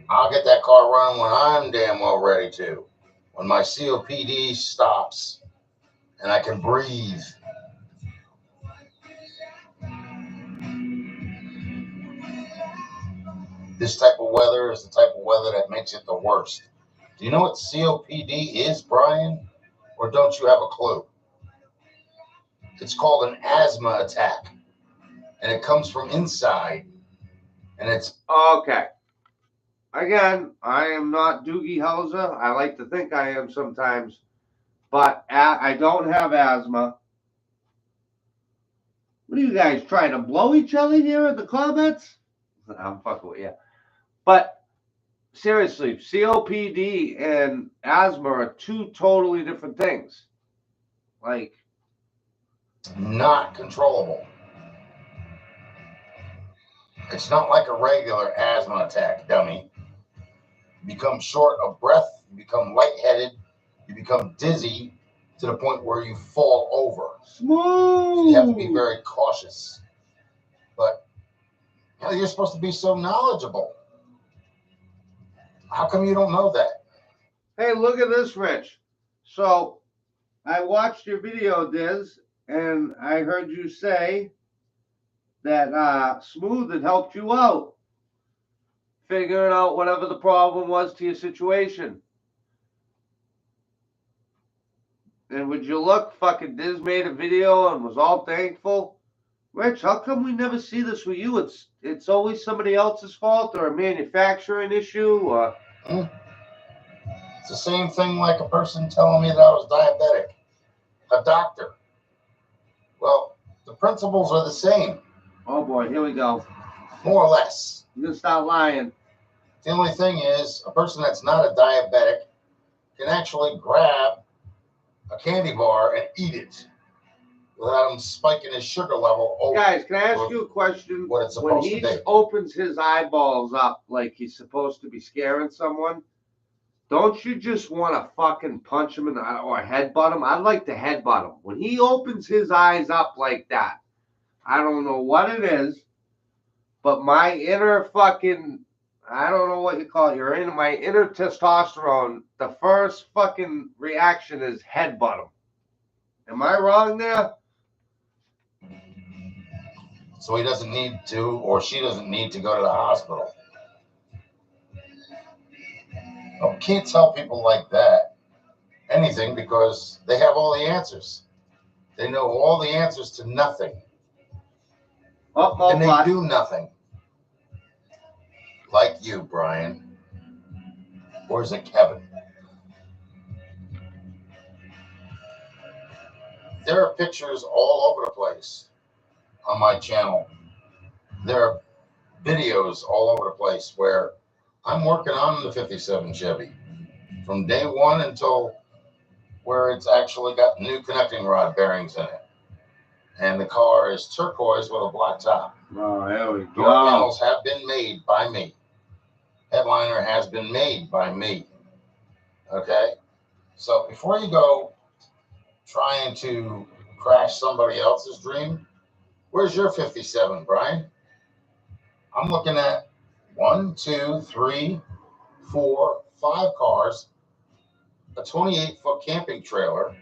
I'll get that car running when I'm damn well ready to. When my COPD stops and I can breathe. This type of weather is the type of weather that makes it the worst. Do you know what COPD is, Brian? Or don't you have a clue? It's called an asthma attack. And it comes from inside. And it's... Okay. Again, I am not Doogie Howser. I like to think I am sometimes. But I don't have asthma. What are you guys trying to blow each other here in the comments? I'm fucking with you. But seriously, COPD and asthma are 2 totally different things. Like, not controllable. It's not like a regular asthma attack, dummy. You become short of breath, you become lightheaded, you become dizzy to the point where you fall over. Smooth. So you have to be very cautious. But you're supposed to be so knowledgeable. How come you don't know that? Hey, look at this, Rich. So I watched your video, Diz, and I heard you say that Smooth had helped you out, figuring out whatever the problem was to your situation. And would you look, fucking Diz made a video and was all thankful. Rich, how come we never see this with you? It's always somebody else's fault or a manufacturing issue or... It's the same thing like a person telling me that I was diabetic. A doctor. Well, the principles are the same. Oh boy, here we go. More or less. You're gonna start lying. The only thing is, a person that's not a diabetic can actually grab a candy bar and eat it without him spiking his sugar level over. Guys, can I ask you a question? What it's When supposed he to be. opens his eyeballs up like he's supposed to be scaring someone, don't you just want to fucking punch him in the eye or headbutt him? I'd like to headbutt him. When he opens his eyes up like that, I don't know what it is, but my inner fucking, I don't know what you call it, my inner testosterone, the first fucking reaction is headbutt him. Am I wrong there? So he doesn't need to, or she doesn't need to go to the hospital. I can't tell people like that anything because they have all the answers. They know all the answers to nothing. And they do nothing. Like you, Brian. Or is it Kevin? There are pictures all over the place on my channel. There are videos all over the place where I'm working on the 57 Chevy from day one until where it's actually got new connecting rod bearings in it. And the car is turquoise with a black top. Oh, there we Door panels have been made by me. Headliner has been made by me. Okay? So before you go trying to crash somebody else's dream, where's your 57, Brian? I'm looking at 1, 2, 3, 4, 5 cars, a 28-foot camping trailer,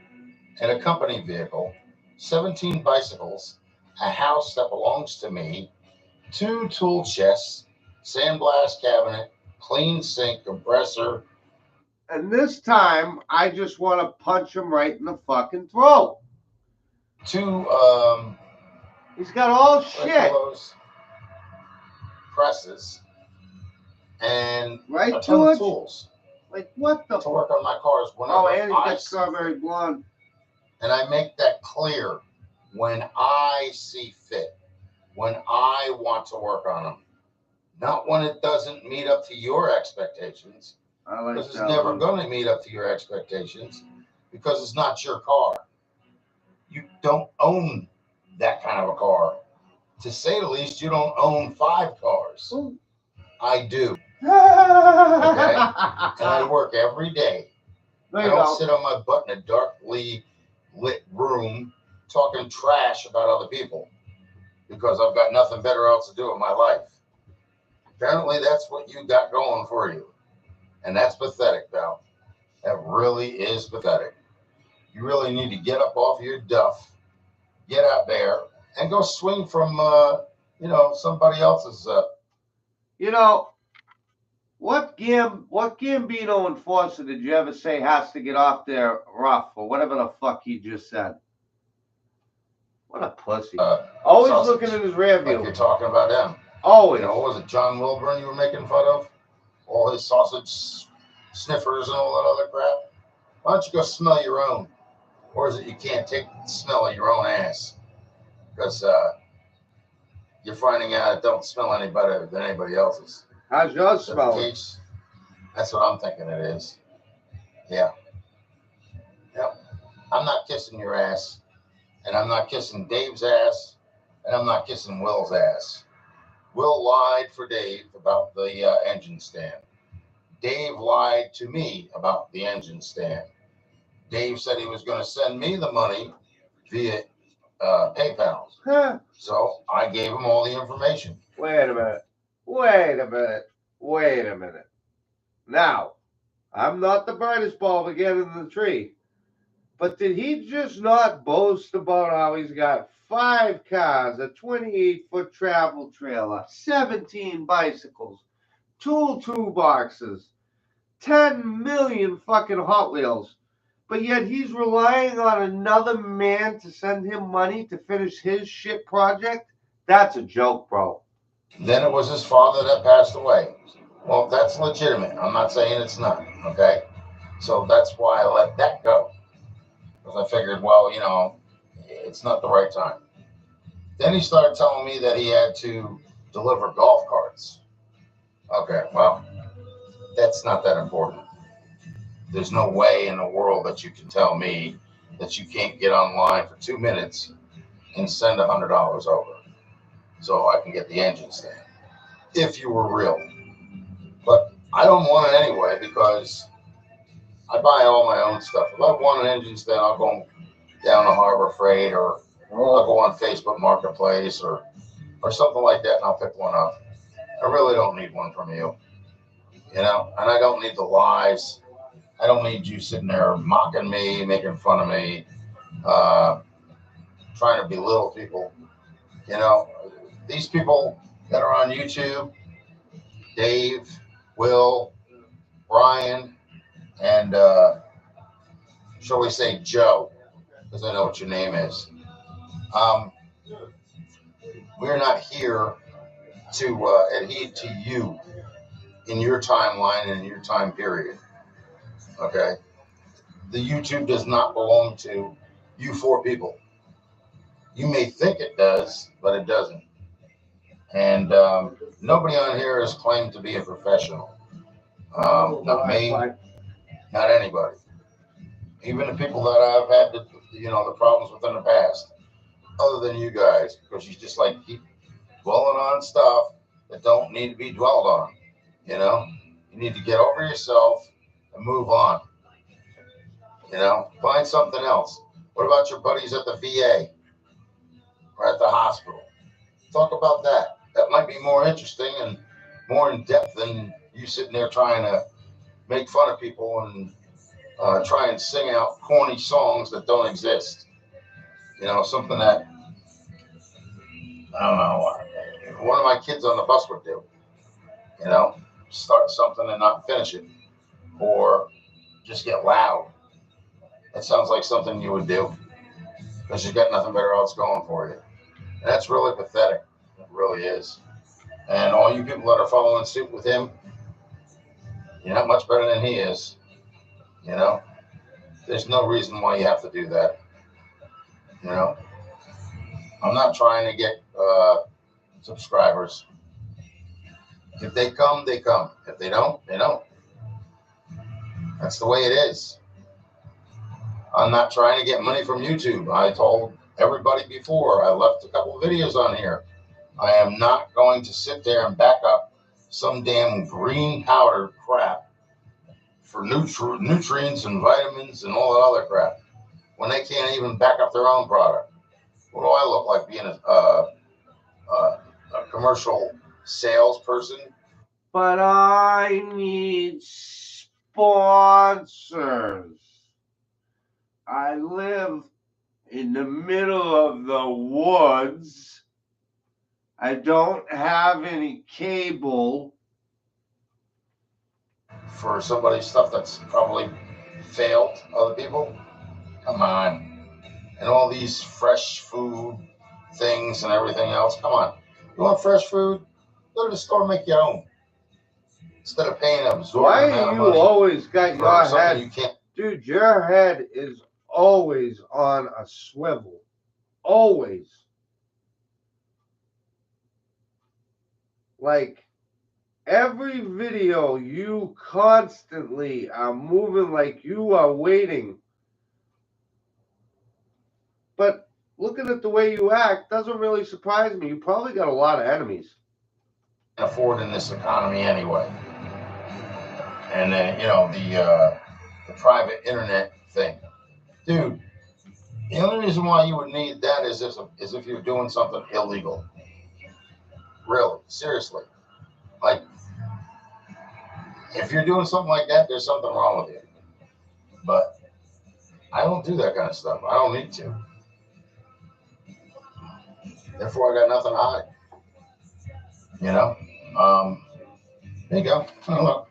and a company vehicle, 17 bicycles, a house that belongs to me, 2 tool chests, sandblast cabinet, clean sink, compressor. And this time, I just want to punch him right in the fucking throat. 2, he's got all shit. Presses, and Right, a ton of George? tools Like, what the? to work on my cars whenever Oh, and he's I got see strawberry fit. blonde. And I make that clear when I see fit, when I want to work on them, not when it doesn't meet up to your expectations. I like Because it's that never one. going to meet up to your expectations because it's not your car. You don't own that kind of a car. To say the least, you don't own 5 cars. Ooh. I do. Okay. And I work every day. There I you don't go. sit on my butt in a darkly lit room talking trash about other people because I've got nothing better else to do in my life. Apparently, that's what you got going for you. And that's pathetic, pal. That really is pathetic. You really need to get up off your duff, get out there, and go swing from, somebody else's. You know, what Gambino enforcer did you ever say has to get off their rough or whatever the fuck he just said? What a pussy. Always sausage, looking in his rear like you're view. talking about them. Always. What was it, John Wilburn you were making fun of? All his sausage sniffers and all that other crap. Why don't you go smell your own? Or is it you can't take the smell of your own ass? Because you're finding out it don't smell any better than anybody else's. How's yours Is that the smelling? case? That's what I'm thinking it is. Yeah. Yep. I'm not kissing your ass, and I'm not kissing Dave's ass, and I'm not kissing Will's ass. Will lied for Dave about the engine stand. Dave lied to me about the engine stand. Dave said he was going to send me the money via PayPal. Huh. So I gave him all the information. Wait a minute. Wait a minute. Wait a minute. Now, I'm not the brightest bulb again in the tree. But did he just not boast about how he's got 5 cars, a 28-foot travel trailer, 17 bicycles, 2 toolboxes, 10 million fucking Hot Wheels, but yet he's relying on another man to send him money to finish his shit project? That's a joke, bro. Then it was his father that passed away. Well, that's legitimate. I'm not saying it's not, okay? So that's why I let that go. Because I figured, well, it's not the right time. Then he started telling me that he had to deliver golf carts. Okay, well, that's not that important. There's no way in the world that you can tell me that you can't get online for 2 minutes and send $100 over so I can get the engine stand. If you were real. But I don't want it anyway because I buy all my own stuff. If I want an engine stand, I'll go down to Harbor Freight or I'll go on Facebook Marketplace or something like that and I'll pick one up. I really don't need one from you, and I don't need the lies. I don't need you sitting there mocking me, making fun of me, trying to belittle people. These people that are on YouTube, Dave, Will, Brian, and shall we say Joe, because I know what your name is. We're not here to adhere to you in your timeline and in your time period. Okay? The YouTube does not belong to you 4 people. You may think it does, but it doesn't. And nobody on here has claimed to be a professional. Not me, not anybody. Even the people that I've had the problems with in the past, other than you guys, because you just like keep dwelling on stuff that don't need to be dwelled on. You need to get over yourself and move on. Find something else. What about your buddies at the VA or at the hospital? Talk about that. That might be more interesting and more in depth than you sitting there trying to make fun of people and try and sing out corny songs that don't exist. Something that, I don't know, one of my kids on the bus would do. Start something and not finish it, or just get loud. That sounds like something you would do because you've got nothing better else going for you. And that's really pathetic. It really is. And all you people that are following suit with him, You're not much better than he is. You know, there's no reason why you have to do that. You know, I'm not trying to get subscribers. If they come, they come. If they don't, they don't. That's the way it is. I'm not trying to get money from YouTube. I told everybody before, I left a couple of videos on here. I am not going to sit there and back up some damn green powder crap for nutrients and vitamins and all that other crap when they can't even back up their own product. What do I look like being a commercial salesperson? But I need sponsors. I live in the middle of the woods. I don't have any cable. For somebody's stuff that's probably failed other people? Come on. And all these fresh food things and everything else. Come on. You want fresh food? Go to the store and make your own. Instead of paying an Why absorbent amount are of you money always got for your something head? you can't. Dude, your head is always on a swivel. Always. Like, every video, you constantly are moving like you are waiting. But looking at the way you act doesn't really surprise me. You probably got a lot of enemies. Afford in this economy anyway. And then, you know, the private internet thing. Dude, the only reason why you would need that is if you're doing something illegal. Really, seriously. Like, if you're doing something like that, there's something wrong with you. But I don't do that kind of stuff. I don't need to. Therefore, I got nothing to hide. You know? There you go. Look.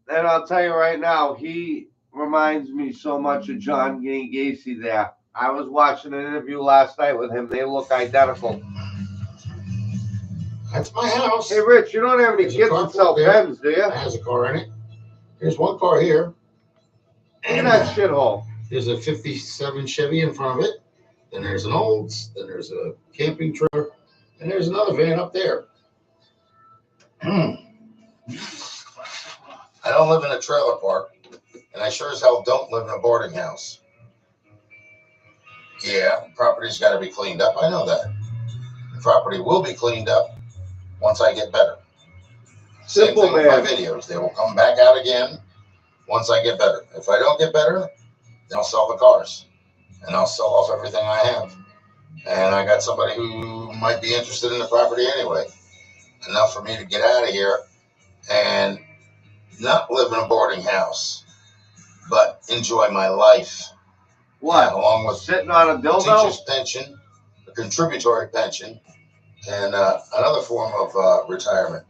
And I'll tell you right now, he reminds me so much of John Gacy there. I was watching an interview last night with him. They look identical. That's my house. Hey, Rich, you don't have any There's a kids car that sell there. pens, do you? That has a car in it. There's one car here. Look at that shithole. There's a 57 Chevy in front of it. Then there's an Olds. Then there's a camping trailer. And there's another van up there. I don't live in a trailer park. And I sure as hell don't live in a boarding house. Yeah, property's got to be cleaned up. I know that. The property will be cleaned up once I get better. Simple, Same thing with my man. videos. They will come back out again once I get better. If I don't get better, then I'll sell the cars. And I'll sell off everything I have. And I got somebody who might be interested in the property anyway. Enough for me to get out of here and not live in a boarding house, but enjoy my life. What? Along with Sitting on a dildo? teacher's pension, a contributory pension, and another form of retirement,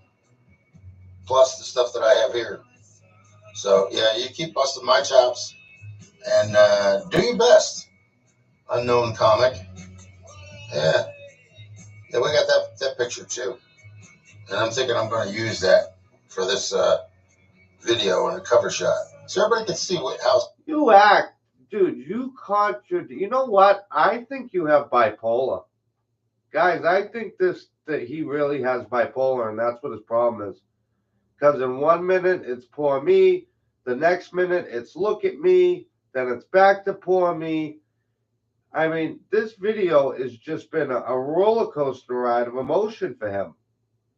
plus the stuff that I have here. So, yeah, you keep busting my chops and do your best, unknown comic. Yeah, we got that picture too. And I'm thinking I'm going to use that for this video and a cover shot. So everybody can see how You act. Dude, you you know what? I think you have bipolar. Guys, I think that he really has bipolar, and that's what his problem is. Because in 1 minute, it's poor me. The next minute, it's look at me. Then it's back to poor me. I mean, this video has just been a roller coaster ride of emotion for him.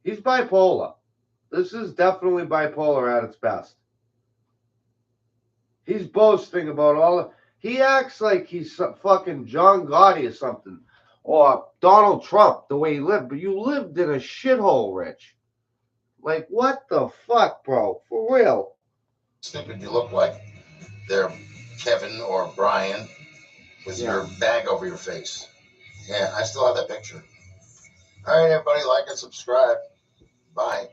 He's bipolar. This is definitely bipolar at its best. He's boasting about all. He acts like he's some fucking John Gotti or something, or Donald Trump, the way he lived. But you lived in a shithole, Rich. Like, what the fuck, bro? For real. stupid you look like there, Kevin or Brian, with your bag over your face. Yeah, I still have that picture. All right, everybody, like and subscribe. Bye.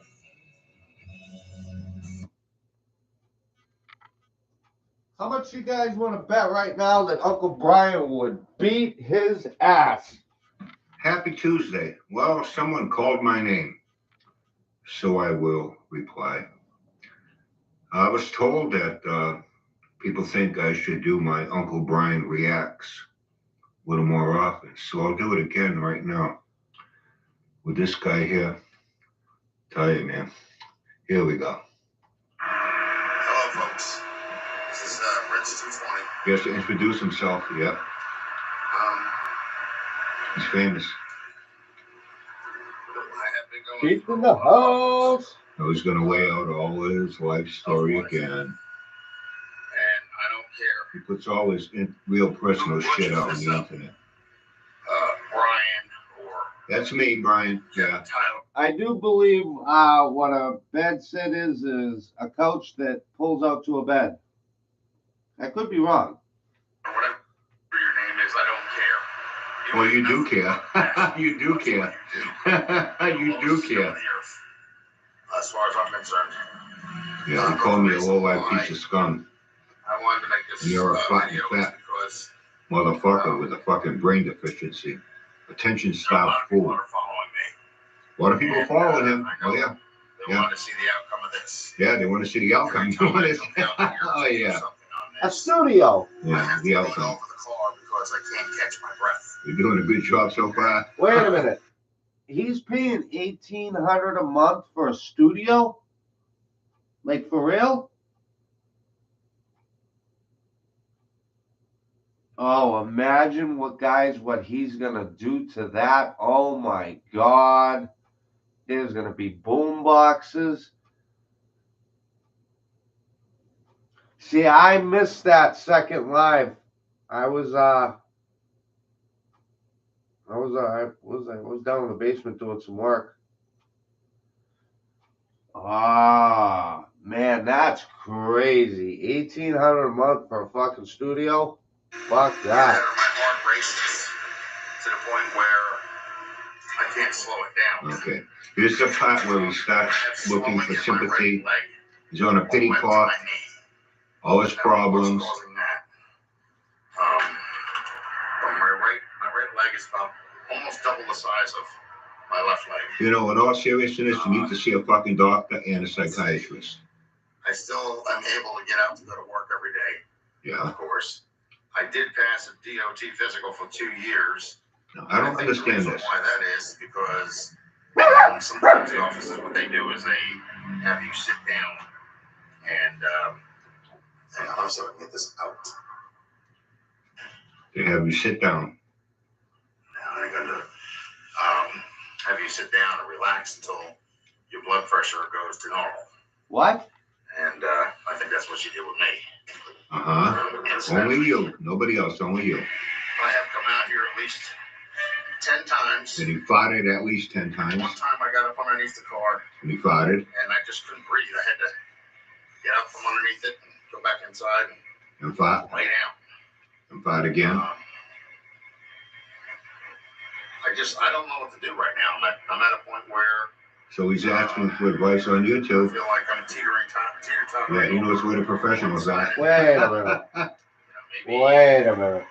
How much you guys want to bet right now that Uncle Brian would beat his ass? Happy Tuesday. Well, someone called my name, so I will reply. I was told that people think I should do my Uncle Brian Reacts a little more often. So I'll do it again right now with this guy here. Tell you, man. Here we go. Hello, folks. This is Rich 220. He has to introduce himself. Yep. He's famous. I have been going Keep in the house. So he's going to lay out all his life story again. and I don't care. He puts all his real personal shit out on the internet. Brian or That's me, Brian. Yeah. Tyler. I do believe what a bed sit is a couch that pulls out to a bed. I could be wrong. Or whatever your name is, I don't care. Well, you do care. You do care. You do care. As far as I'm concerned. Yeah, you call me a low-life piece of scum. I wanted to make this And you're a fucking video fat because motherfucker with a fucking brain deficiency. Attention-starved fool. are following me. A lot of people following him. Oh, yeah. They Yeah. want to see the outcome of this. Yeah, they want to see the outcome. Oh, yeah. A studio. Yeah, the Over outcome. the car because I can't catch my breath. You're doing a good job so far. Wait a minute. He's paying $1,800 a month for a studio? Like for real? Oh, imagine what he's gonna do to that. Oh my God. There's gonna be boom boxes. See, I missed that second live. I was down in the basement doing some work. Ah, man, that's crazy. $1,800 a month for a fucking studio? Fuck that. My heart races to the point where I can't slow it down. Okay. Here's the part where he starts looking for sympathy. He's on a pity pot. All his problems. My right leg is about almost double the size of my left leg. You know, in all seriousness, you need to see a fucking doctor and a psychiatrist. I still am able to get out to go to work every day. Yeah. Of course. I did pass a DOT physical for 2 years. No, I don't understand the reason this. why that is because sometimes the officers, what they do is they have you sit down and hang on, so I can get this out. They have you sit down. Now they're going to have you sit down and relax until your blood pressure goes to normal. What? And I think that's what she did with me. Only you. Nobody else. Only you. I have come out here at least 10 times. And he farted at least 10 times. One time I got up underneath the car. And he farted. And I just couldn't breathe. I had to get out from underneath it and go back inside And fart. lay down. And fart again. I don't know what to do right now. I'm at a point where. So he's asking for advice on you I too. feel like I'm teeter-tottering. Yeah, he knows where the professionals are. Wait a minute. Wait a minute.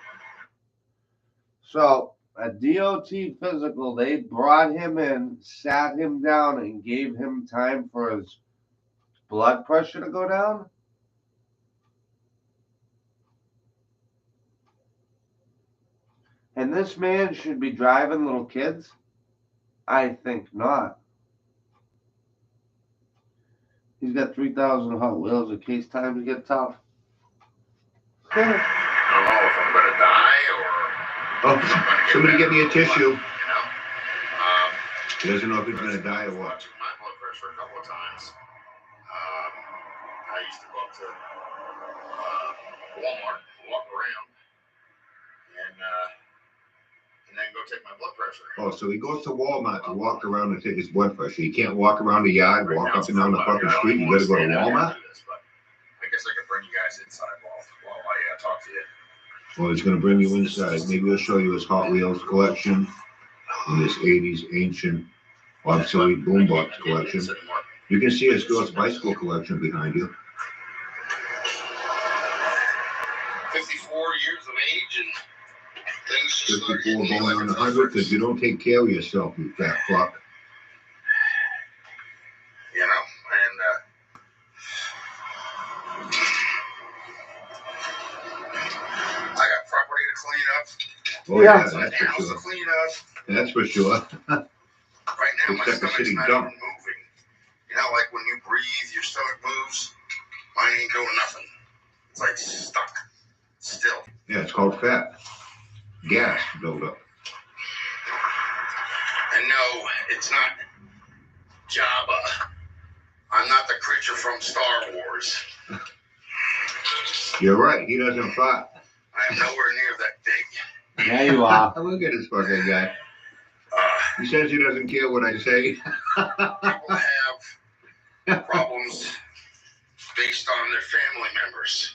So, a DOT physical, they brought him in, sat him down, and gave him time for his blood pressure to go down? And this man should be driving little kids? I think not. He's got 3,000 Hot Wheels in case times get tough. I don't know if I'm going to die or. Oh, somebody get me a tissue. You know? He doesn't know if he's going to die or what. Watching my blood pressure a couple of times. I used to go up to Walmart, walk around, and then go take my blood pressure. Oh, so he goes to Walmart to walk around and take his blood pressure. He can't walk around the yard, walk up and down the fucking street. You got to go to Walmart? I guess I could bring you guys inside while I talk to you. Well, he's going to bring you inside. Maybe he'll show you his Hot Wheels collection and his 80s ancient obsolete boombox collection. You can see his girl's bicycle collection behind you. 54 years of age and things just 54 going on 100 because you don't take care of yourself, you fat fuck. You know, and Oh, Yeah. yeah, that's for sure. Clean up. That's for sure. Right now, my Looks like a stomach's city not dump. even moving. You know, like when you breathe, your stomach moves. Mine ain't doing nothing. It's like stuck still. Yeah, it's called fat. Gas buildup. And no, it's not Jabba. I'm not the creature from Star Wars. You're right. He doesn't fart. I am nowhere near that big. Yeah, you are. Look at this fucking guy. Uh, He says he doesn't care what I say. People have problems based on their family members,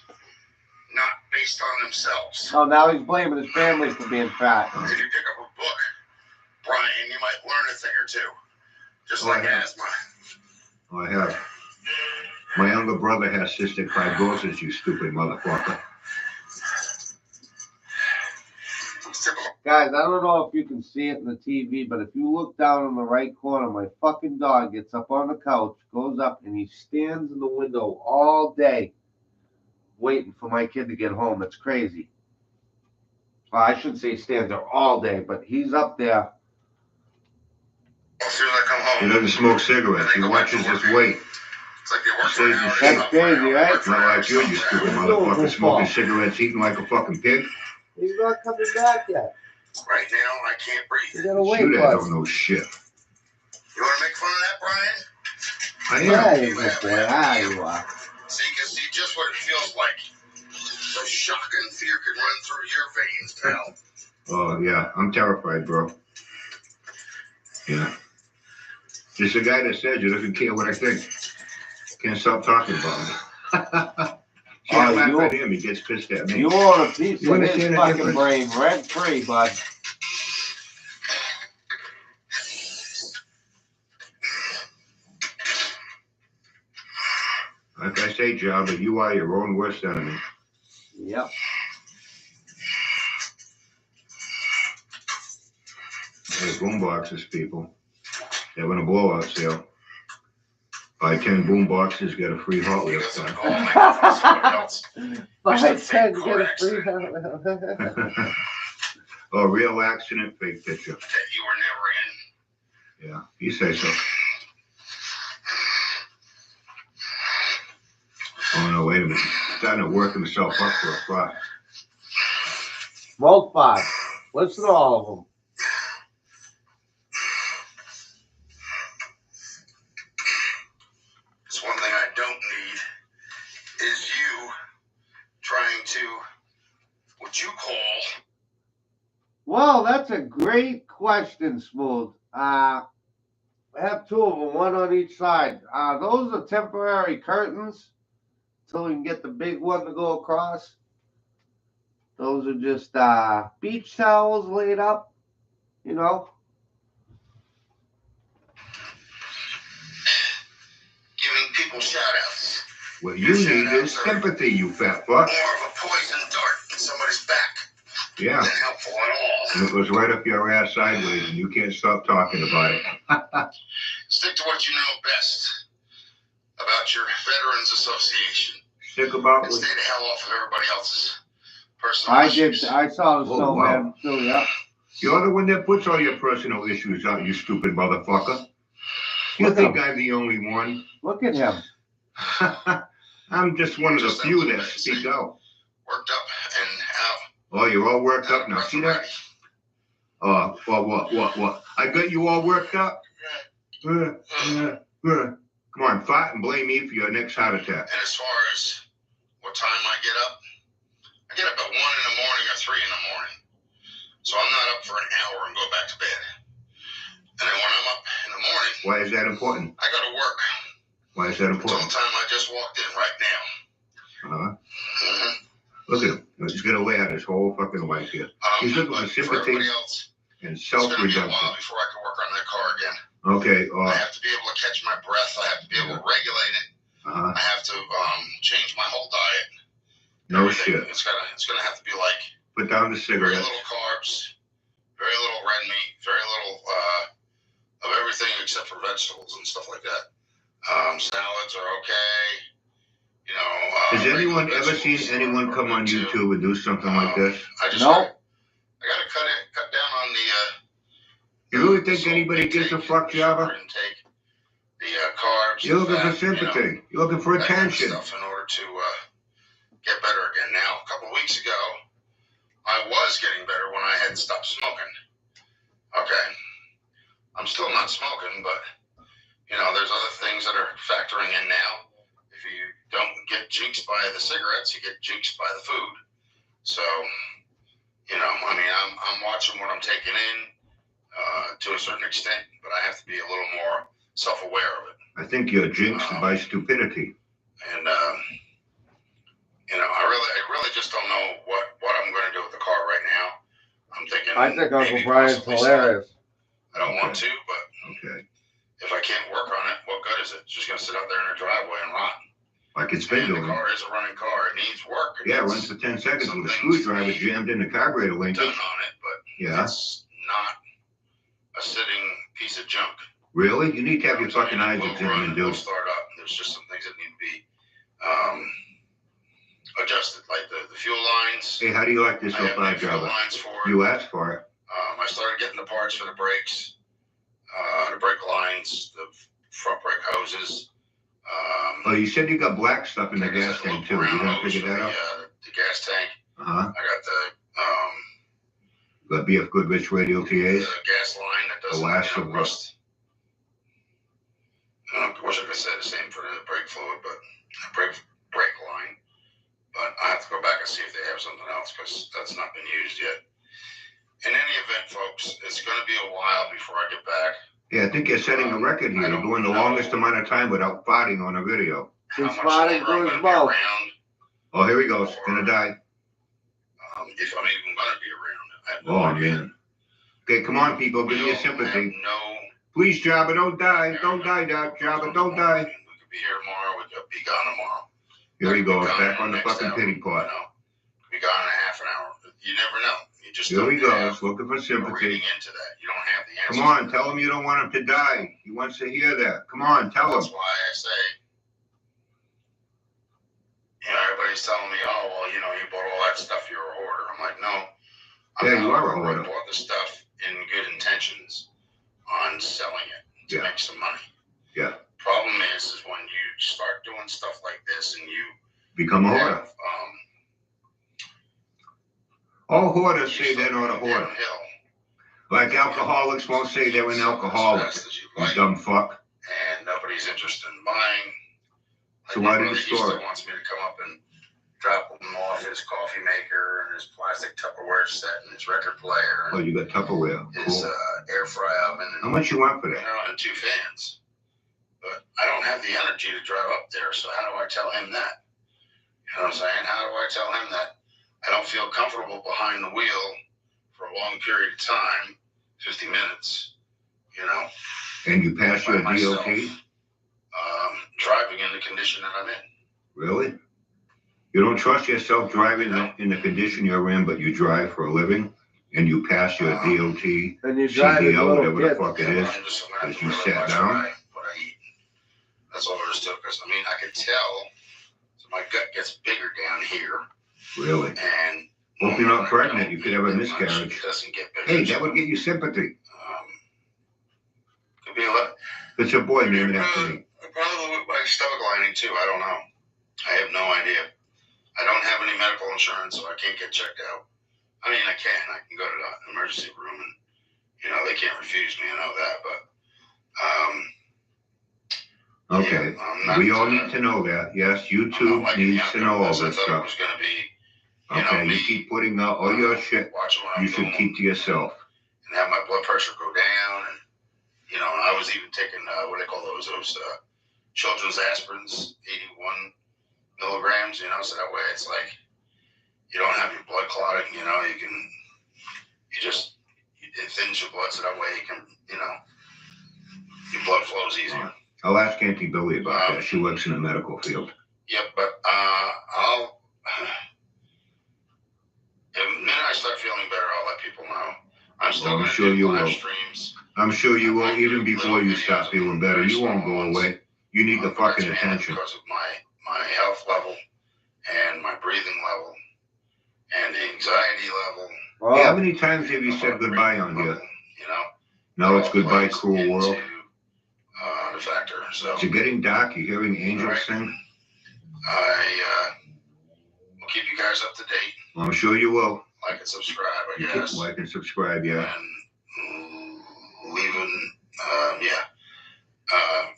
not based on themselves. Oh, now he's blaming his family for being fat. If you pick up a book, Brian, you might learn a thing or two. Just like asthma. Oh, I have. My younger brother has cystic fibrosis, you stupid motherfucker. Guys, I don't know if you can see it in the TV, but if you look down in the right corner, my fucking dog gets up on the couch, goes up, and he stands in the window all day waiting for my kid to get home. It's crazy. Well, I shouldn't say he stands there all day, but he's up there. As soon as I come home, He doesn't smoke cigarettes. He watches his weight. it's like they work for an hour. That's crazy, right? Not like you stupid motherfucker, smoking cigarettes, eating like a fucking pig. He's not coming back yet. Right now, I can't breathe. You gotta wait, Shoot, I bud. don't know shit. You want to make fun of that, Brian? I Yeah, am. you good boy. Ah, you are. So you can see just what it feels like. So shock and fear could run through your veins, pal. Oh, yeah. I'm terrified, bro. Yeah. Just a guy that said you doesn't care what I think. Can't stop talking about me. See, I laugh at him. He gets pissed at me. You want a piece You of his understand the fucking difference? brain rent free, bud. Like I say, Jabba, you are your own worst enemy. Yep. Hey, boomboxes, people. They're in a blowout sale. Buy 10 boomboxes, get a free Hot Wheels car. Buy 10, get a free. Oh, real accident, fake picture. That you were never in. Yeah, you say so. Oh, no, wait a minute. Starting to work himself up for a fry. Smoke pot. Listen to all of them. It's one thing I don't need is you trying to, what you call, Well, that's a great question, Smooth. I have two of them, one on each side. Those are temporary curtains until we can get the big one to go across. Those are just beach towels laid up, you know. giving people shout-outs. What you need is sympathy, you fat fuck. More of a poison dart in somebody's back Yeah. than helpful at all. And it goes right up your ass sideways, and you can't stop talking about it. Stick to what you know best about your Veterans Association. Stick about And with. stay the hell off of everybody else's personal I issues. did. I saw the Oh, snowman wow. too. Yeah. You're the one that puts all your personal issues out, you stupid motherfucker. You Look think at I'm the only one? Look at him. I'm just one of the few that speak out. Worked up and out. Oh, you're all worked up now. See that? Well, what? I got you all worked up? Come on, fight and blame me for your next heart attack. And as far as what time I get up at 1 in the morning or 3 in the morning. So I'm not up for an hour and go back to bed. And then when I'm up in the morning, Why is that important? I go to work. Why is that Until the important? time I just walked in right now. Uh-huh. Look at him. He's gonna lay out his whole fucking life here. He's looking for But for sympathy everybody else, and it's going to be a self-redemption. while before I can work on that car again. Okay, I have to be able to catch my breath. I have to be able to regulate it. uh-huh. I have to change my whole diet. No Everything. shit. It's gonna have to be like Put down the very cigarettes. little carbs, very little red meat, very little of everything except for vegetables and stuff like that. Salads are okay. You know. Has anyone regular ever seen vegetables anyone are come on good too. YouTube and do something like this? I just No. heard I gotta cut down on the. You really think anybody gives a fuck, Java? Intake, the carbs. You're looking for fat, sympathy. You're looking for that kind of attention. stuff in order to get better again. Now, a couple of weeks ago, I was getting better when I had stopped smoking. Okay, I'm still not smoking, but there's other things that are factoring in now. If you don't get jinxed by the cigarettes, you get jinxed by the food. So, I'm watching what I'm taking in to a certain extent, but I have to be a little more self-aware of it. I think you're jinxed by stupidity. And I really just don't know what I'm going to do with the car right now. I'm thinking. I think Uncle Brian's hilarious. I don't want to, but okay. If I can't work on it, what good is it? It's just going to sit out there in a driveway and rot. Like it's been doing. The car is a running car. It needs work. It runs for 10 seconds with a screwdriver jammed in the carburetor linkage. Done on it, but it's not a sitting piece of junk. Really? You need to have your fucking eyes examined, dude. It'll start up. There's just some things that need to be adjusted, like the fuel lines. Hey, how do you like this so far, Java? You asked for it. I started getting the parts for the brakes, the brake lines, the front brake hoses. You said you got black stuff in the gas tank too. You didn't figure that out? The gas tank. I got the BF Goodrich radio TAs. The gas line that doesn't rust. I wish I could say the same for the brake fluid, but brake line. But I have to go back and see if they have something else because that's not been used yet. In any event, folks, it's going to be a while before I get back. Yeah, I think you're setting a record here. You're doing the longest amount of time without farting on a video. He's farting through his mouth. Oh, here he goes. Gonna die. If I'm even going to be around. I have no idea. Man. Okay, come on, people. Give me your sympathy. Please, Jabba, don't die. Don't die, Dad. Jabba, don't die. We could be here tomorrow. We could be gone tomorrow. Here he goes. Back on the fucking pity pot. Be gone in a half an hour. You never know. You just here he goes. Looking for sympathy. Reading into that. You don't have the answer. Come on. Tell him you don't want him to die. He wants to hear that. Come on. Tell him. That's why I say. Everybody's telling me, oh, well, you bought all that stuff, you're a hoarder. I'm like, no. You are a hoarder. I bought the stuff in good intentions on selling it to make some money. Yeah. Problem is when you start doing stuff like this and you become a hoarder. All hoarders say they're not a hoarder. Like alcoholics won't say they're an alcoholic. You dumb fuck. And nobody's interested in buying. So why did you store it? He still wants me to come up and drop him off his coffee maker and his plastic Tupperware set and his record player. Oh, you got Tupperware. His air fry oven. How much you want for that? And 2 fans. But I don't have the energy to drive up there, so how do I tell him that? You know what I'm saying? How do I tell him that I don't feel comfortable behind the wheel for a long period of time, 50 minutes, And you pass your DOT? Driving in the condition that I'm in. Really? You don't trust yourself driving in the condition you're in, but you drive for a living, and you pass your DOT, and you drive CDL, whatever the fuck it is, as you sat down? What I eat. That's all there is to it. Because, I could tell, so my gut gets bigger down here. Really? And hope you're not pregnant. You could have a miscarriage. It doesn't get bigger. Hey, that would get you sympathy. Could be a lot. It's a boy named after me. Probably with my stomach lining too. I don't know. I have no idea. I don't have any medical insurance, so I can't get checked out. I can. I can go to the emergency room, and they can't refuse me. I know that, but okay. We all need to know that. Yes, YouTube needs to know all this stuff. Okay, you keep putting out all your shit. You should keep to yourself. And have my blood pressure go down, and I was even taking what do they call those children's aspirins, 81 milligrams. So that way it's like you don't have your blood clotting. It thins your blood, so that way you can your blood flows easier. I'll ask Auntie Billy about that. She works in the medical field. Yep, but the minute I start feeling better, I'll let people know. I'm still going to do live streams. I'm sure you will, even before you start feeling better. You won't go away. You need the fucking attention. Because of my health level and my breathing level and the anxiety level. Oh. Hey, how many times have you said goodbye on here? You know? No, it's goodbye, cruel world. The factor. So Is it getting dark? You hearing angels sing? I will keep you guys up to date. Well, I'm sure you will. Like and subscribe, I You guess. can like and subscribe, yeah. And leaving,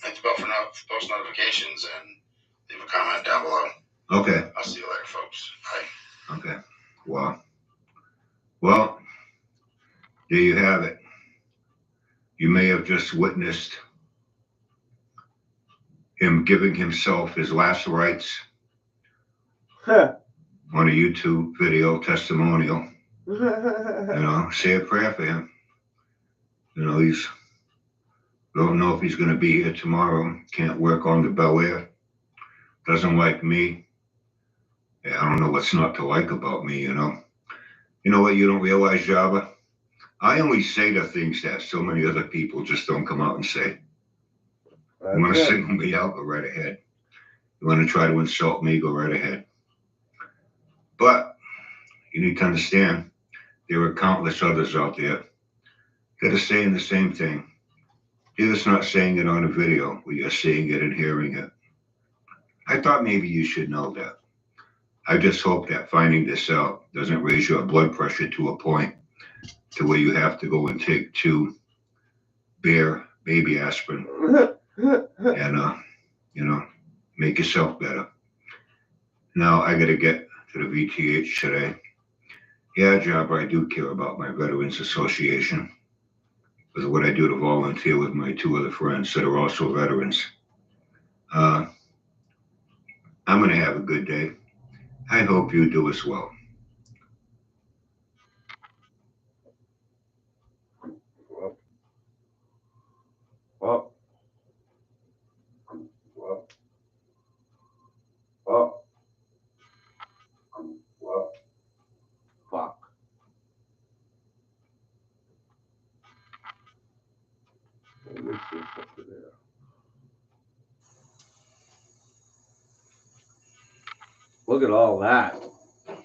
hit the bell for post notifications and leave a comment down below. Okay. I'll see you later, folks. Bye. Okay. Well, there you have it. You may have just witnessed him giving himself his last rites on a YouTube video testimonial. You know, say a prayer for him. You know, don't know if he's going to be here tomorrow. Can't work on the Bel Air. Doesn't like me. Yeah, I don't know what's not to like about me, you know. You know what you don't realize, Java? I only say the things that so many other people just don't come out and say. You want to single me out, go right ahead. You want to try to insult me, go right ahead. But you need to understand, there are countless others out there that are saying the same thing. You're just not saying it on a video, but you're seeing it and hearing it. I thought maybe you should know that. I just hope that finding this out doesn't raise your blood pressure to a point to where you have to go and take 2 bare baby aspirin and, you know, make yourself better. Now, I got to get to the VTH today. Yeah, Jabba, I do care about my Veterans Association. Because what I do to volunteer with my 2 other friends that are also veterans. I'm going to have a good day. I hope you do as well. Fuck. Let me see what's there. Look at all that. Yeah,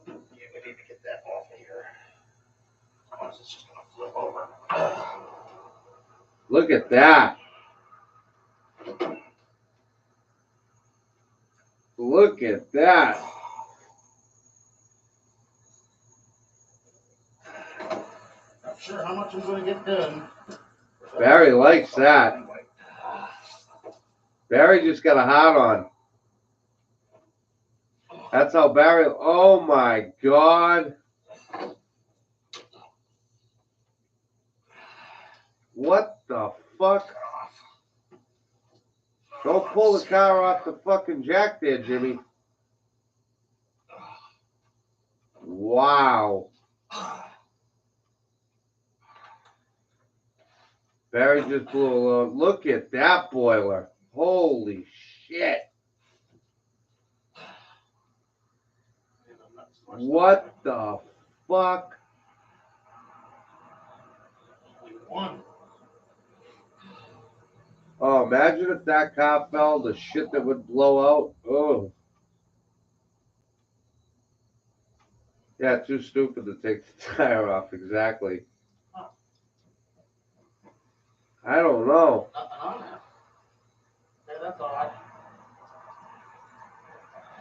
we need to get that off of here. Otherwise, it's just going to flip over. Look at that. Look at that. Not sure how much I'm going to get done. Barry likes that. Barry just got a heart on. That's how Barry. Oh my God. What the fuck? Don't pull the car off the fucking jack there, Jimmy. Wow. Barry just blew a load. Look at that boiler. Holy shit. What the fuck? Oh, imagine if that car fell, the shit that would blow out. Oh. Yeah, too stupid to take the tire off, exactly. I don't know.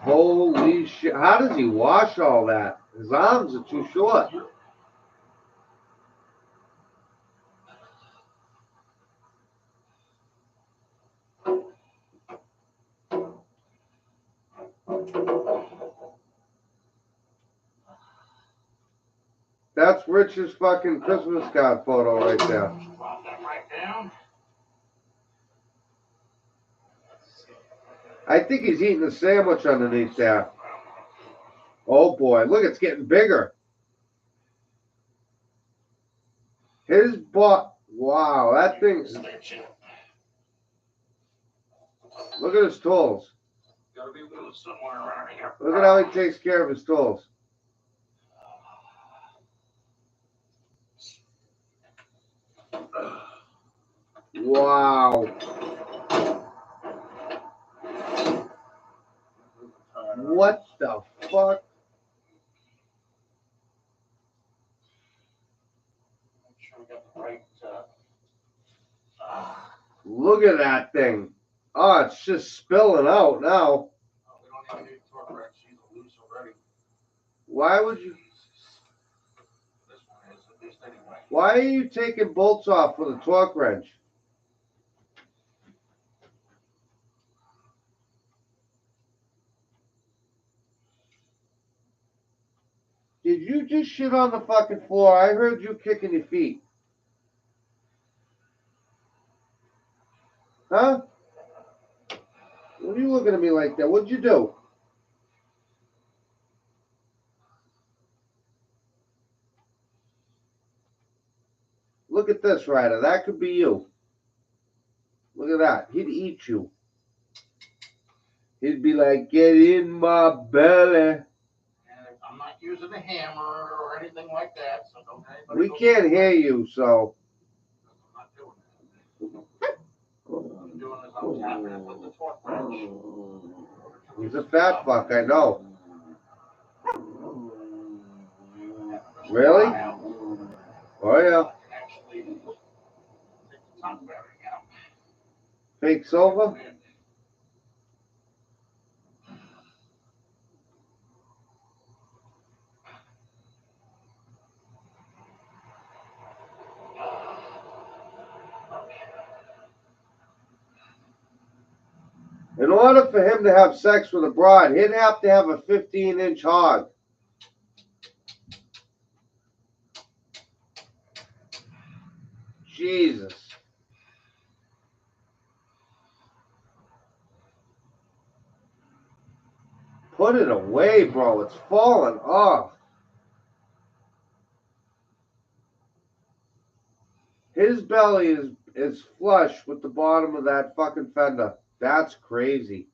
Holy shit. How does he wash all that? His arms are too short. That's Rich's fucking Christmas card photo right there. Drop that right down. I think he's eating a sandwich underneath there. Oh boy, look, it's getting bigger. His butt, wow, that thing. Look at his tools. Gotta be loose somewhere around here. Look at how he takes care of his tools. Wow. What the fuck? sure we got the right. Look at that thing. Oh, it's just spilling out now. We don't even need a torque wrench. She's loose already. Why would you? This one is, at least anyway. Why are you taking bolts off with a torque wrench? Did you just shit on the fucking floor? I heard you kicking your feet. Huh? What are you looking at me like that? What'd you do? Look at this, Ryder. That could be you. Look at that. He'd eat you. He'd be like, get in my belly. And I'm not using a hammer or anything like that, so don't anybody. We can't hear you, so. I'm not doing that. What I'm doing is I'm tapping it with the torque wrench. He's a fat fuck, I know. Really? Oh, yeah. Actually, take the top bearing out. Fake silver? In order for him to have sex with a broad, he'd have to have a 15-inch hog. Jesus. Put it away, bro. It's falling off. His belly is flush with the bottom of that fucking fender. That's crazy.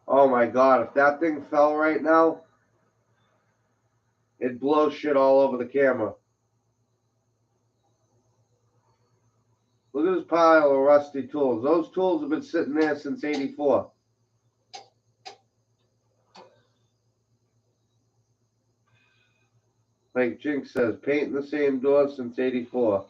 Oh my God, if that thing fell right now, it'd blow shit all over the camera. Look at this pile of rusty tools. Those tools have been sitting there since '84. Like Jinx says, painting the same door since '84.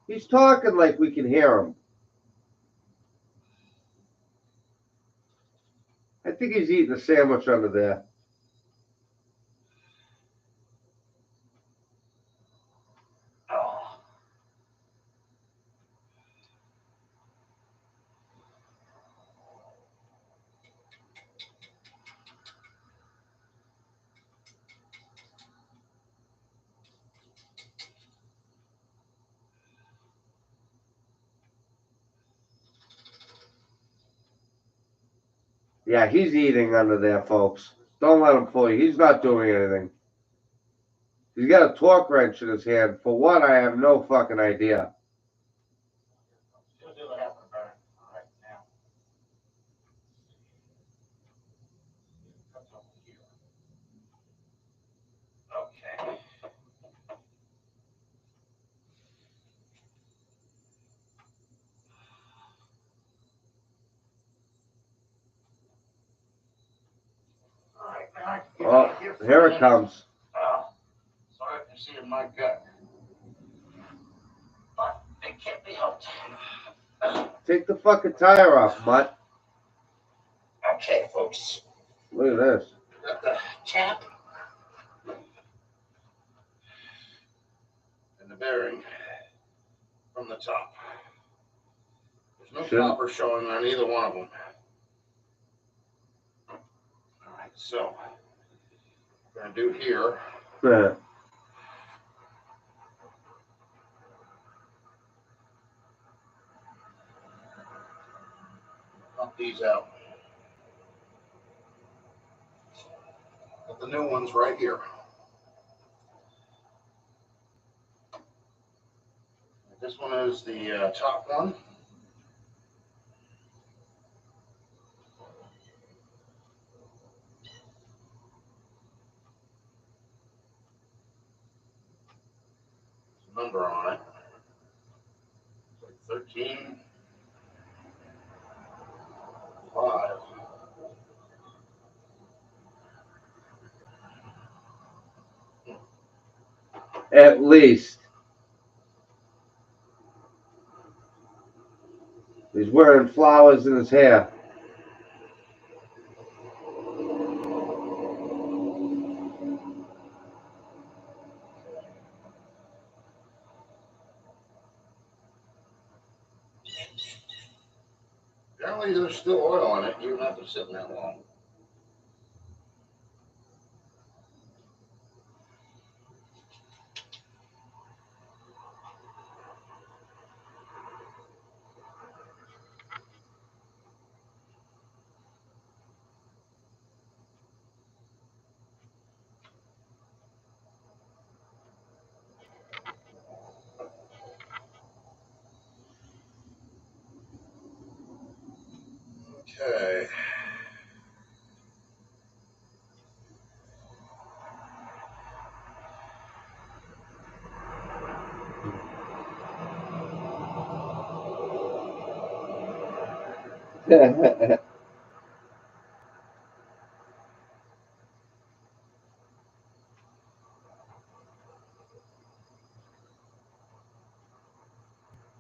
He's talking like we can hear him. I think he's eating a sandwich under there. Yeah, he's eating under there, folks. Don't let him fool you. He's not doing anything. He's got a torque wrench in his hand. For what, I have no fucking idea. Okay. Oh, here it comes. Sorry if you see in my gut. But it can't be helped. Take the fucking tire off, mutt. Okay, folks. Look at this. Got the tap and the bearing from the top. There's no copper showing on either one of them. All right, so what we're going to do here. Yeah. Pump these out. Got the new ones right here. This one is the top one. number on it. It's like 13, 5. At least. He's wearing flowers in his hair. Apparently there's still oil in it, even after sitting that long. Okay. I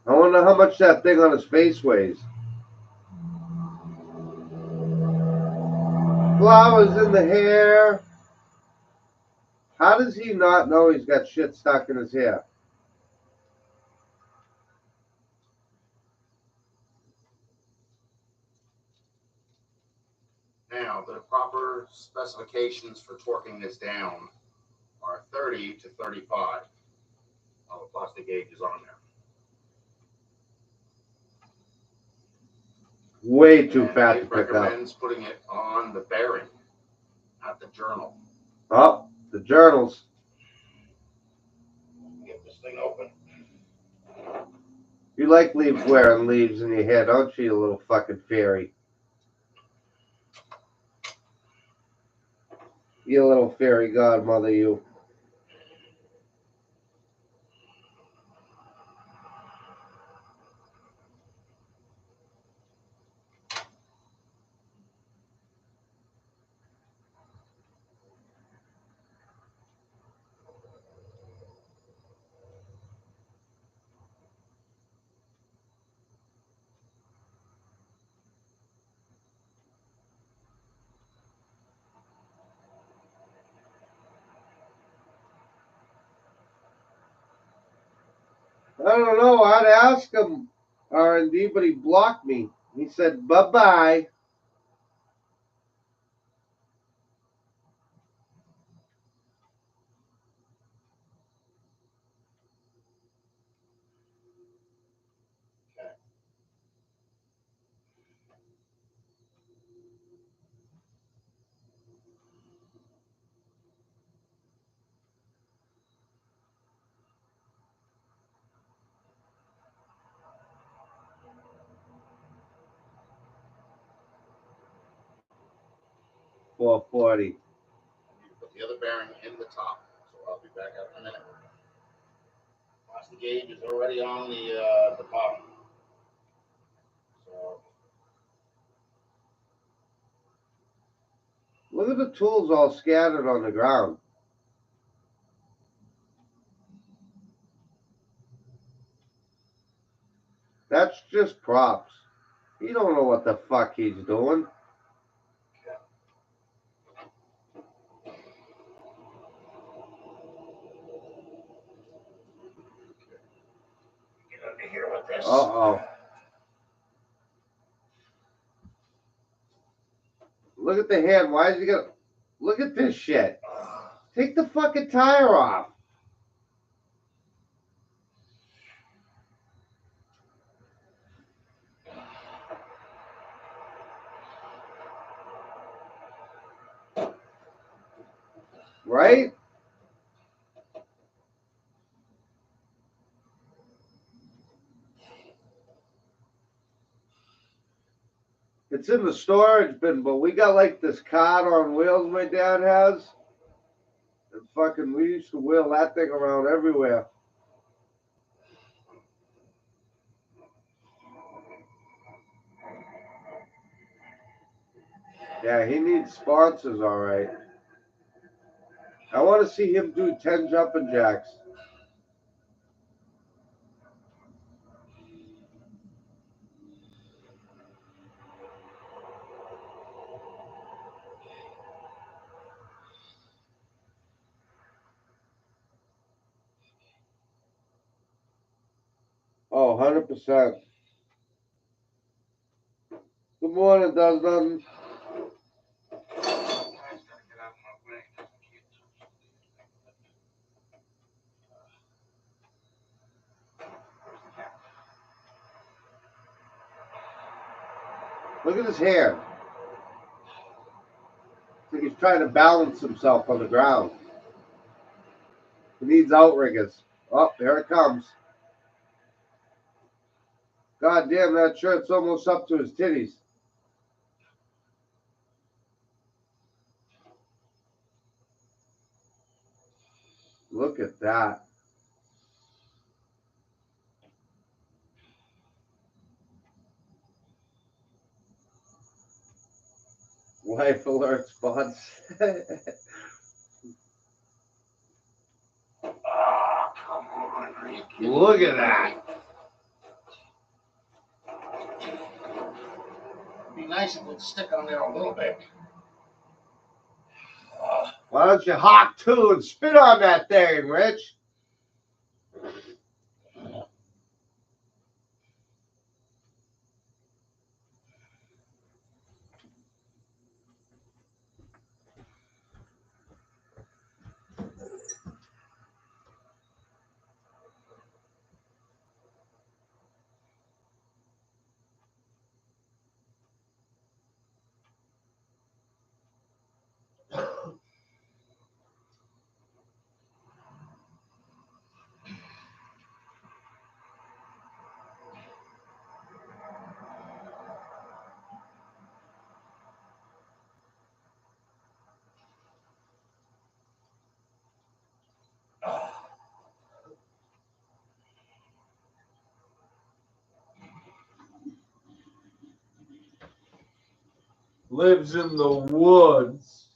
wonder how much that thing on his face weighs. Flowers in the hair. How does he not know he's got shit stuck in his hair? Now, the proper specifications for torquing this down are 30 to 35. All the plastic gauge is on there. Way too And fat to it pick up. recommends putting it on the bearing, not the journal. Oh, the journals. Get this thing open. You like wearing leaves in your hair, don't you, you little fucking fairy? You little fairy godmother, you. I don't know. I'd ask him R&D, but he blocked me. He said, bye-bye. $4.40. I need to put the other bearing in the top, so I'll be back up in a minute. Plastic gauge is already on the bottom. So Look at the tools all scattered on the ground. That's just props. He don't know what the fuck he's doing. get under here with this. Uh-oh. Look at the hand. Why is he gonna... Look at this shit. Take the fucking tire off. Right? It's in the storage bin, but we got like this cart on wheels my dad has. And fucking, we used to wheel that thing around everywhere. Yeah, he needs sponsors, all right. I want to see him do 10 jumping jacks. Oh, 100%. Good morning, does nothing. Look at his hair. It's like he's trying to balance himself on the ground. He needs outriggers. Oh, here it comes. God damn, that shirt's almost up to his titties. Look at that. Life alert spots. Oh, come on. Are you kidding me? Look at that. It'd be nice if it would stick on there a little bit. Why don't you hawk two and spit on that thing, Rich? Lives in the woods.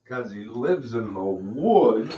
Because he lives in the woods.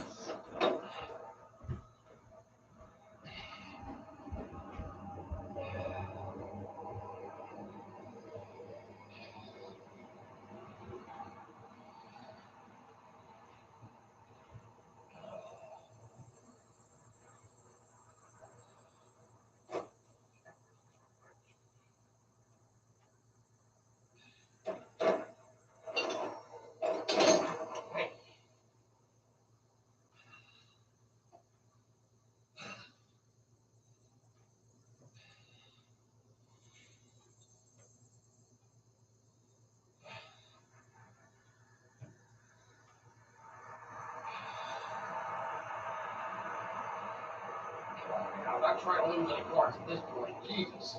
I'm not trying to lose any parts at this point. Jesus.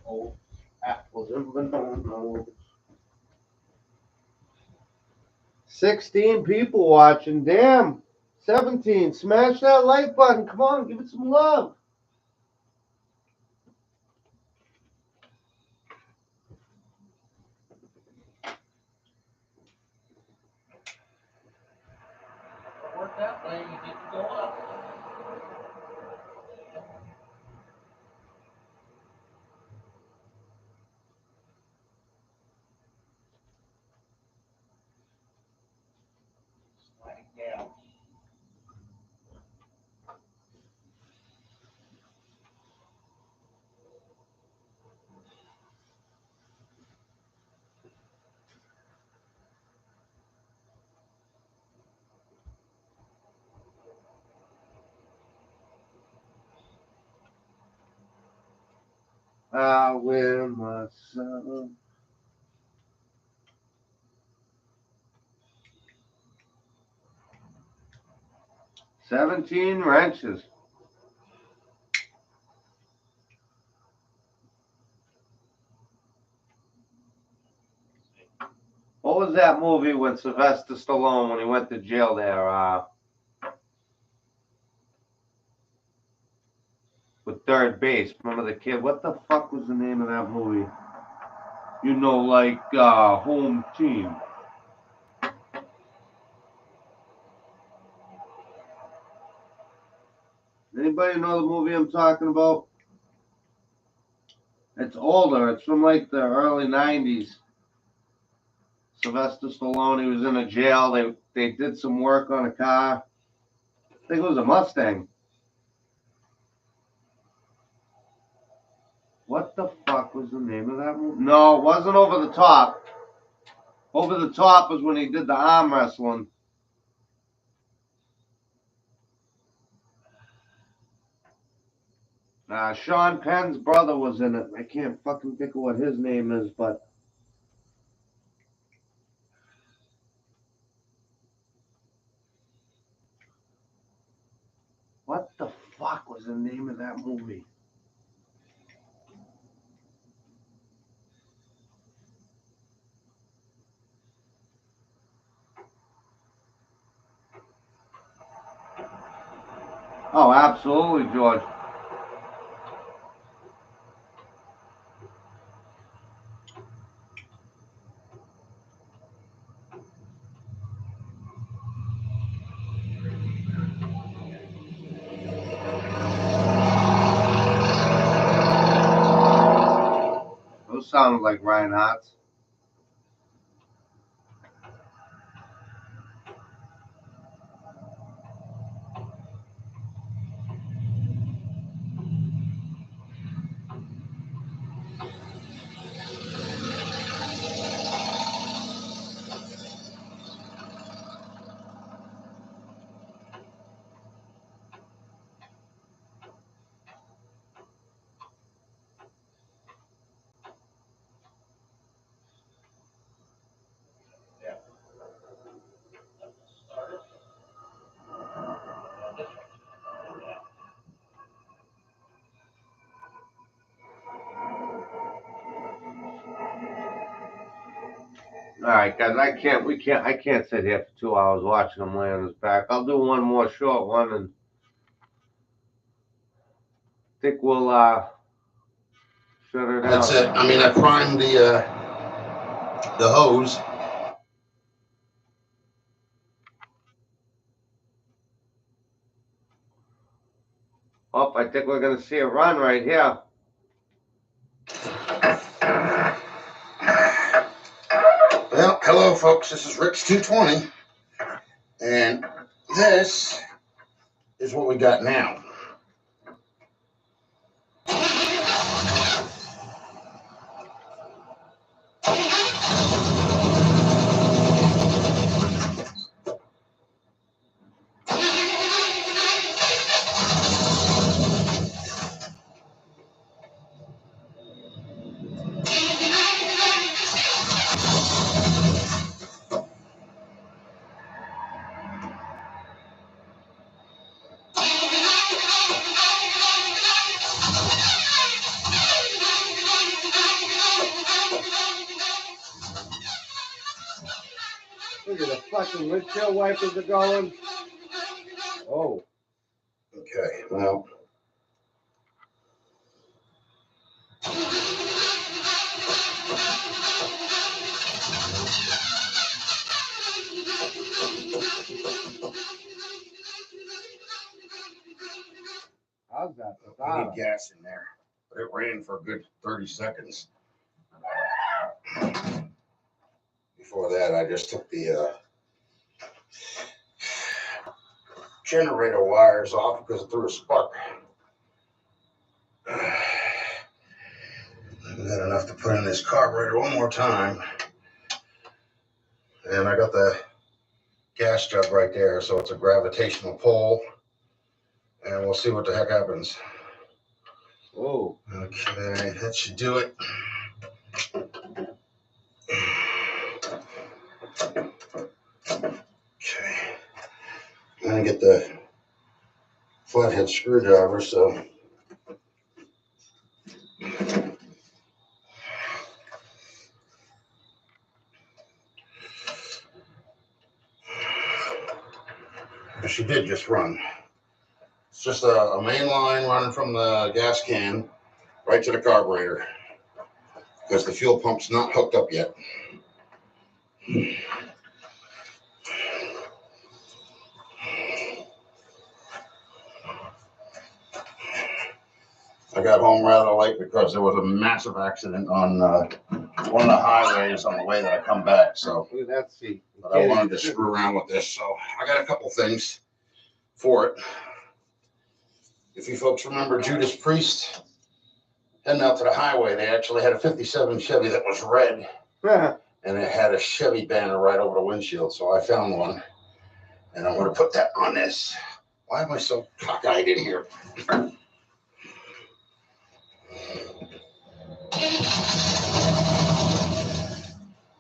Oh, apples and bananas. 16 people watching. Damn. 17. Smash that like button. Come on, give it some love. Work that way, you get to go up. Slide it down. I wear myself. $17 wrenches. What was that movie with Sylvester Stallone when he went to jail there? With Third Base. Remember the kid? What the fuck was the name of that movie? You know, like Home Team. Anybody know the movie I'm talking about? It's older. It's from like the early 90s. Sylvester Stallone, he was in a jail. They did some work on a car. I think it was a Mustang. What the fuck was the name of that movie? No, it wasn't Over the Top. Over the Top was when he did the arm wrestling. Sean Penn's brother was in it. I can't fucking think of what his name is, but what the fuck was the name of that movie? Oh, absolutely, George. Those sounded like Ryan Hart's. All right, guys, I can't sit here for 2 hours watching him lay on his back. I'll do one more short one, and I think we'll shut her down. That's it. I mean, I primed the hose. Oh, I think we're gonna see a run right here. Well, hello, folks. This is Rick's 220, and this is what we got now. told you the fucking windshield wipers are going. Oh. Okay, well. How's that? We need gas in there, but it ran for a good 30 seconds. Before that, I just took the generator wires off because it threw a spark. I've got enough to put in this carburetor one more time. And I got the gas jug right there, so it's a gravitational pull. And we'll see what the heck happens. Oh. Okay, that should do it. Okay. I'm gonna get the flathead screwdriver, so. She did just run. It's just a main line running from the gas can right to the carburetor because the fuel pump's not hooked up yet. I got home rather late because there was a massive accident on one of the highways on the way that I come back. So look at that seat. But I wanted to screw around with this, so I got a couple things for it. If you folks remember Judas Priest heading out to the highway, they actually had a 57 Chevy that was red, and it had a Chevy banner right over the windshield. So I found one, and I'm going to put that on this. Why am I so cockeyed in here?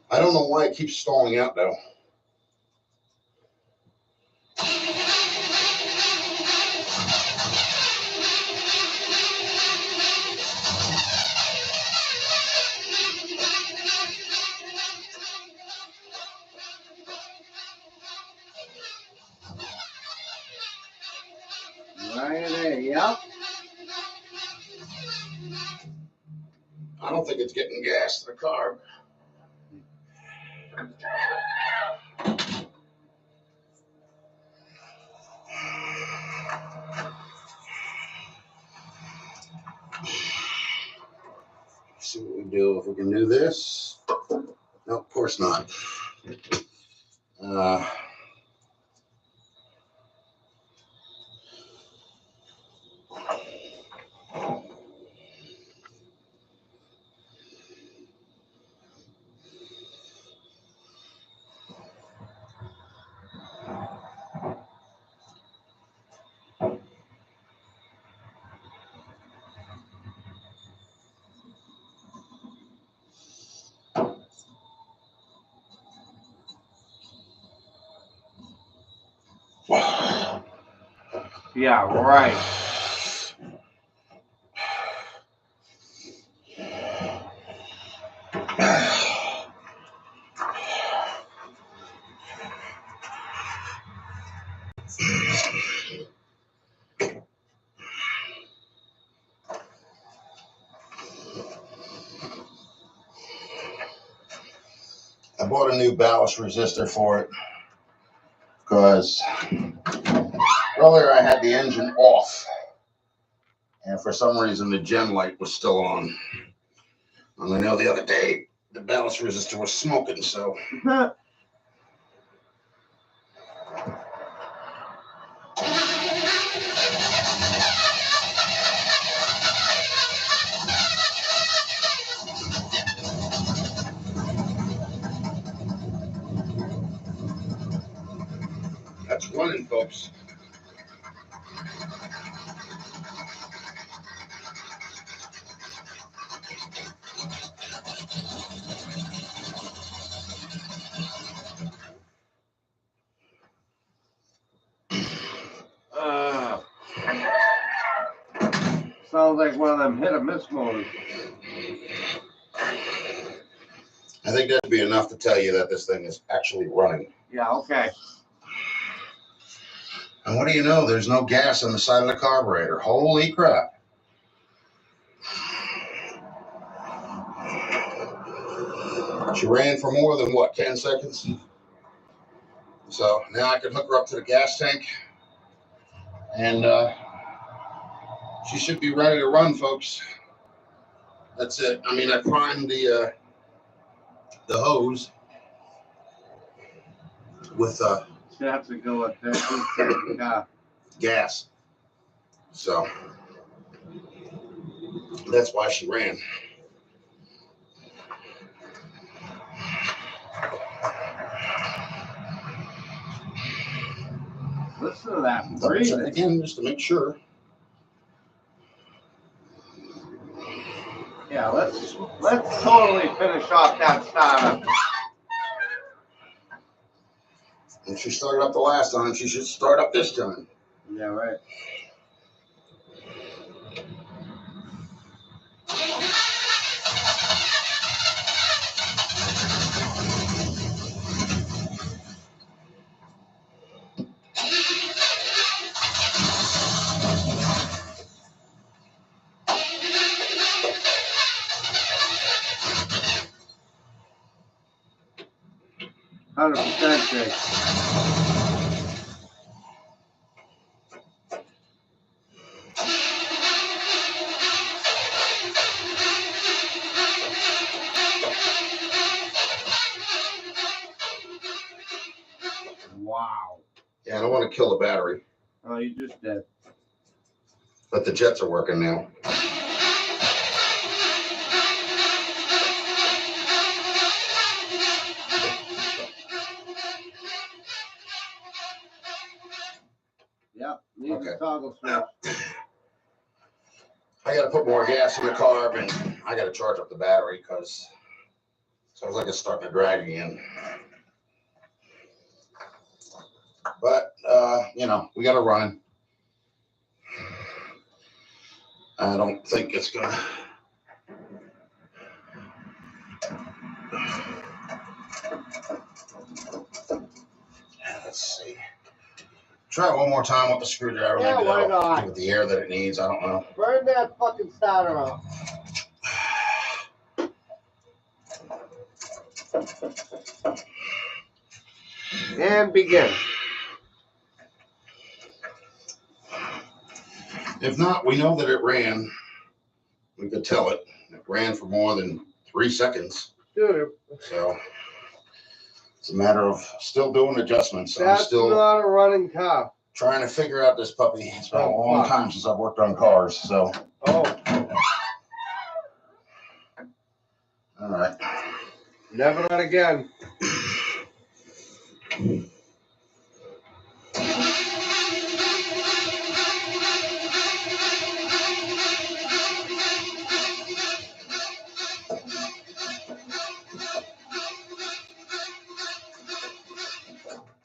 I don't know why it keeps stalling out though. Right there, yep. I don't think it's getting gas to the car. See what we do if we can do this. No, of course not. Yeah, right. I bought a new ballast resistor for it because earlier I had the engine off and for some reason the gen light was still on. And I know the other day the ballast resistor was smoking, so. That's running, folks. Sounds like one of them hit or miss motors. I think that'd be enough to tell you that this thing is actually running. Yeah, okay. And what do you know? There's no gas on the side of the carburetor. Holy crap. She ran for more than, what, 10 seconds? So now I can hook her up to the gas tank. And she should be ready to run, folks. That's it. I mean, I primed the hose with That's a go with that. gas. So that's why she ran. Listen to that Check breathing. again just to make sure. Yeah, let's totally finish off that startup. If she started up the last time, she should start up this time. Yeah, right. %, Jake. Wow. Yeah, I don't want to kill the battery. Oh, you just did. But the jets are working now. Yep, need Okay. the toggle switch. I got to put more gas in the carb, and I got to charge up the battery because it sounds like it's starting to drag again. But, you know, we got to run. I don't think it's going to... Let's see. Try it one more time with the screwdriver. Yeah, Maybe why that'll not? give it the air that it needs. I don't know. Burn that fucking starter up. And begin. If not, we know that it ran. We could tell it. It ran for more than 3 seconds. Dude, So it's a matter of still doing adjustments. I'm that's still not a running car. trying to figure out this puppy. It's been a long time since I've worked on cars. So, Oh, all right. never run again.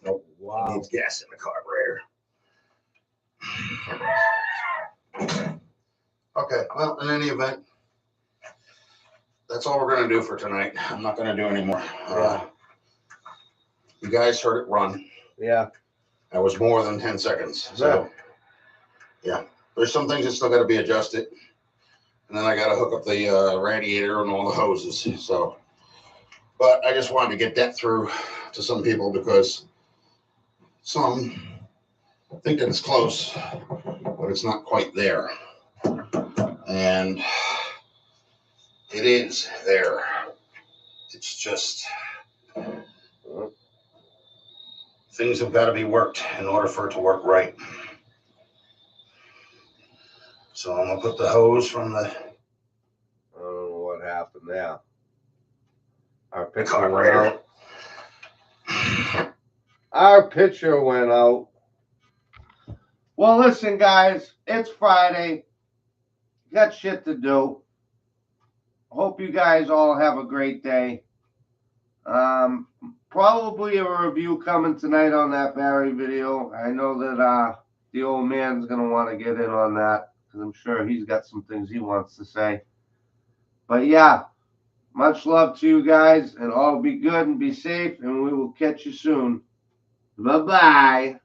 Nope. Wow. It needs gas in the carburetor. Okay. Well, in any event, that's all we're going to do for tonight. I'm not going to do any more. You guys heard it run. Yeah. That was more than 10 seconds. So, yeah. There's some things that still got to be adjusted. And then I got to hook up the radiator and all the hoses. So, but I just wanted to get that through to some people because some think that it's close, but it's not quite there. And it is there. It's just things have got to be worked in order for it to work right. So I'm going to put the hose from the I don't know what happened there. Our picture carburetor. went out. Our picture went out. Well, listen, guys. It's Friday. Got shit to do. Hope you guys all have a great day. Probably a review coming tonight on that Barry video. I know that the old man's going to want to get in on that because I'm sure he's got some things he wants to say. But yeah, Much love to you guys, and all be good and be safe, and we will catch you soon. Bye-bye.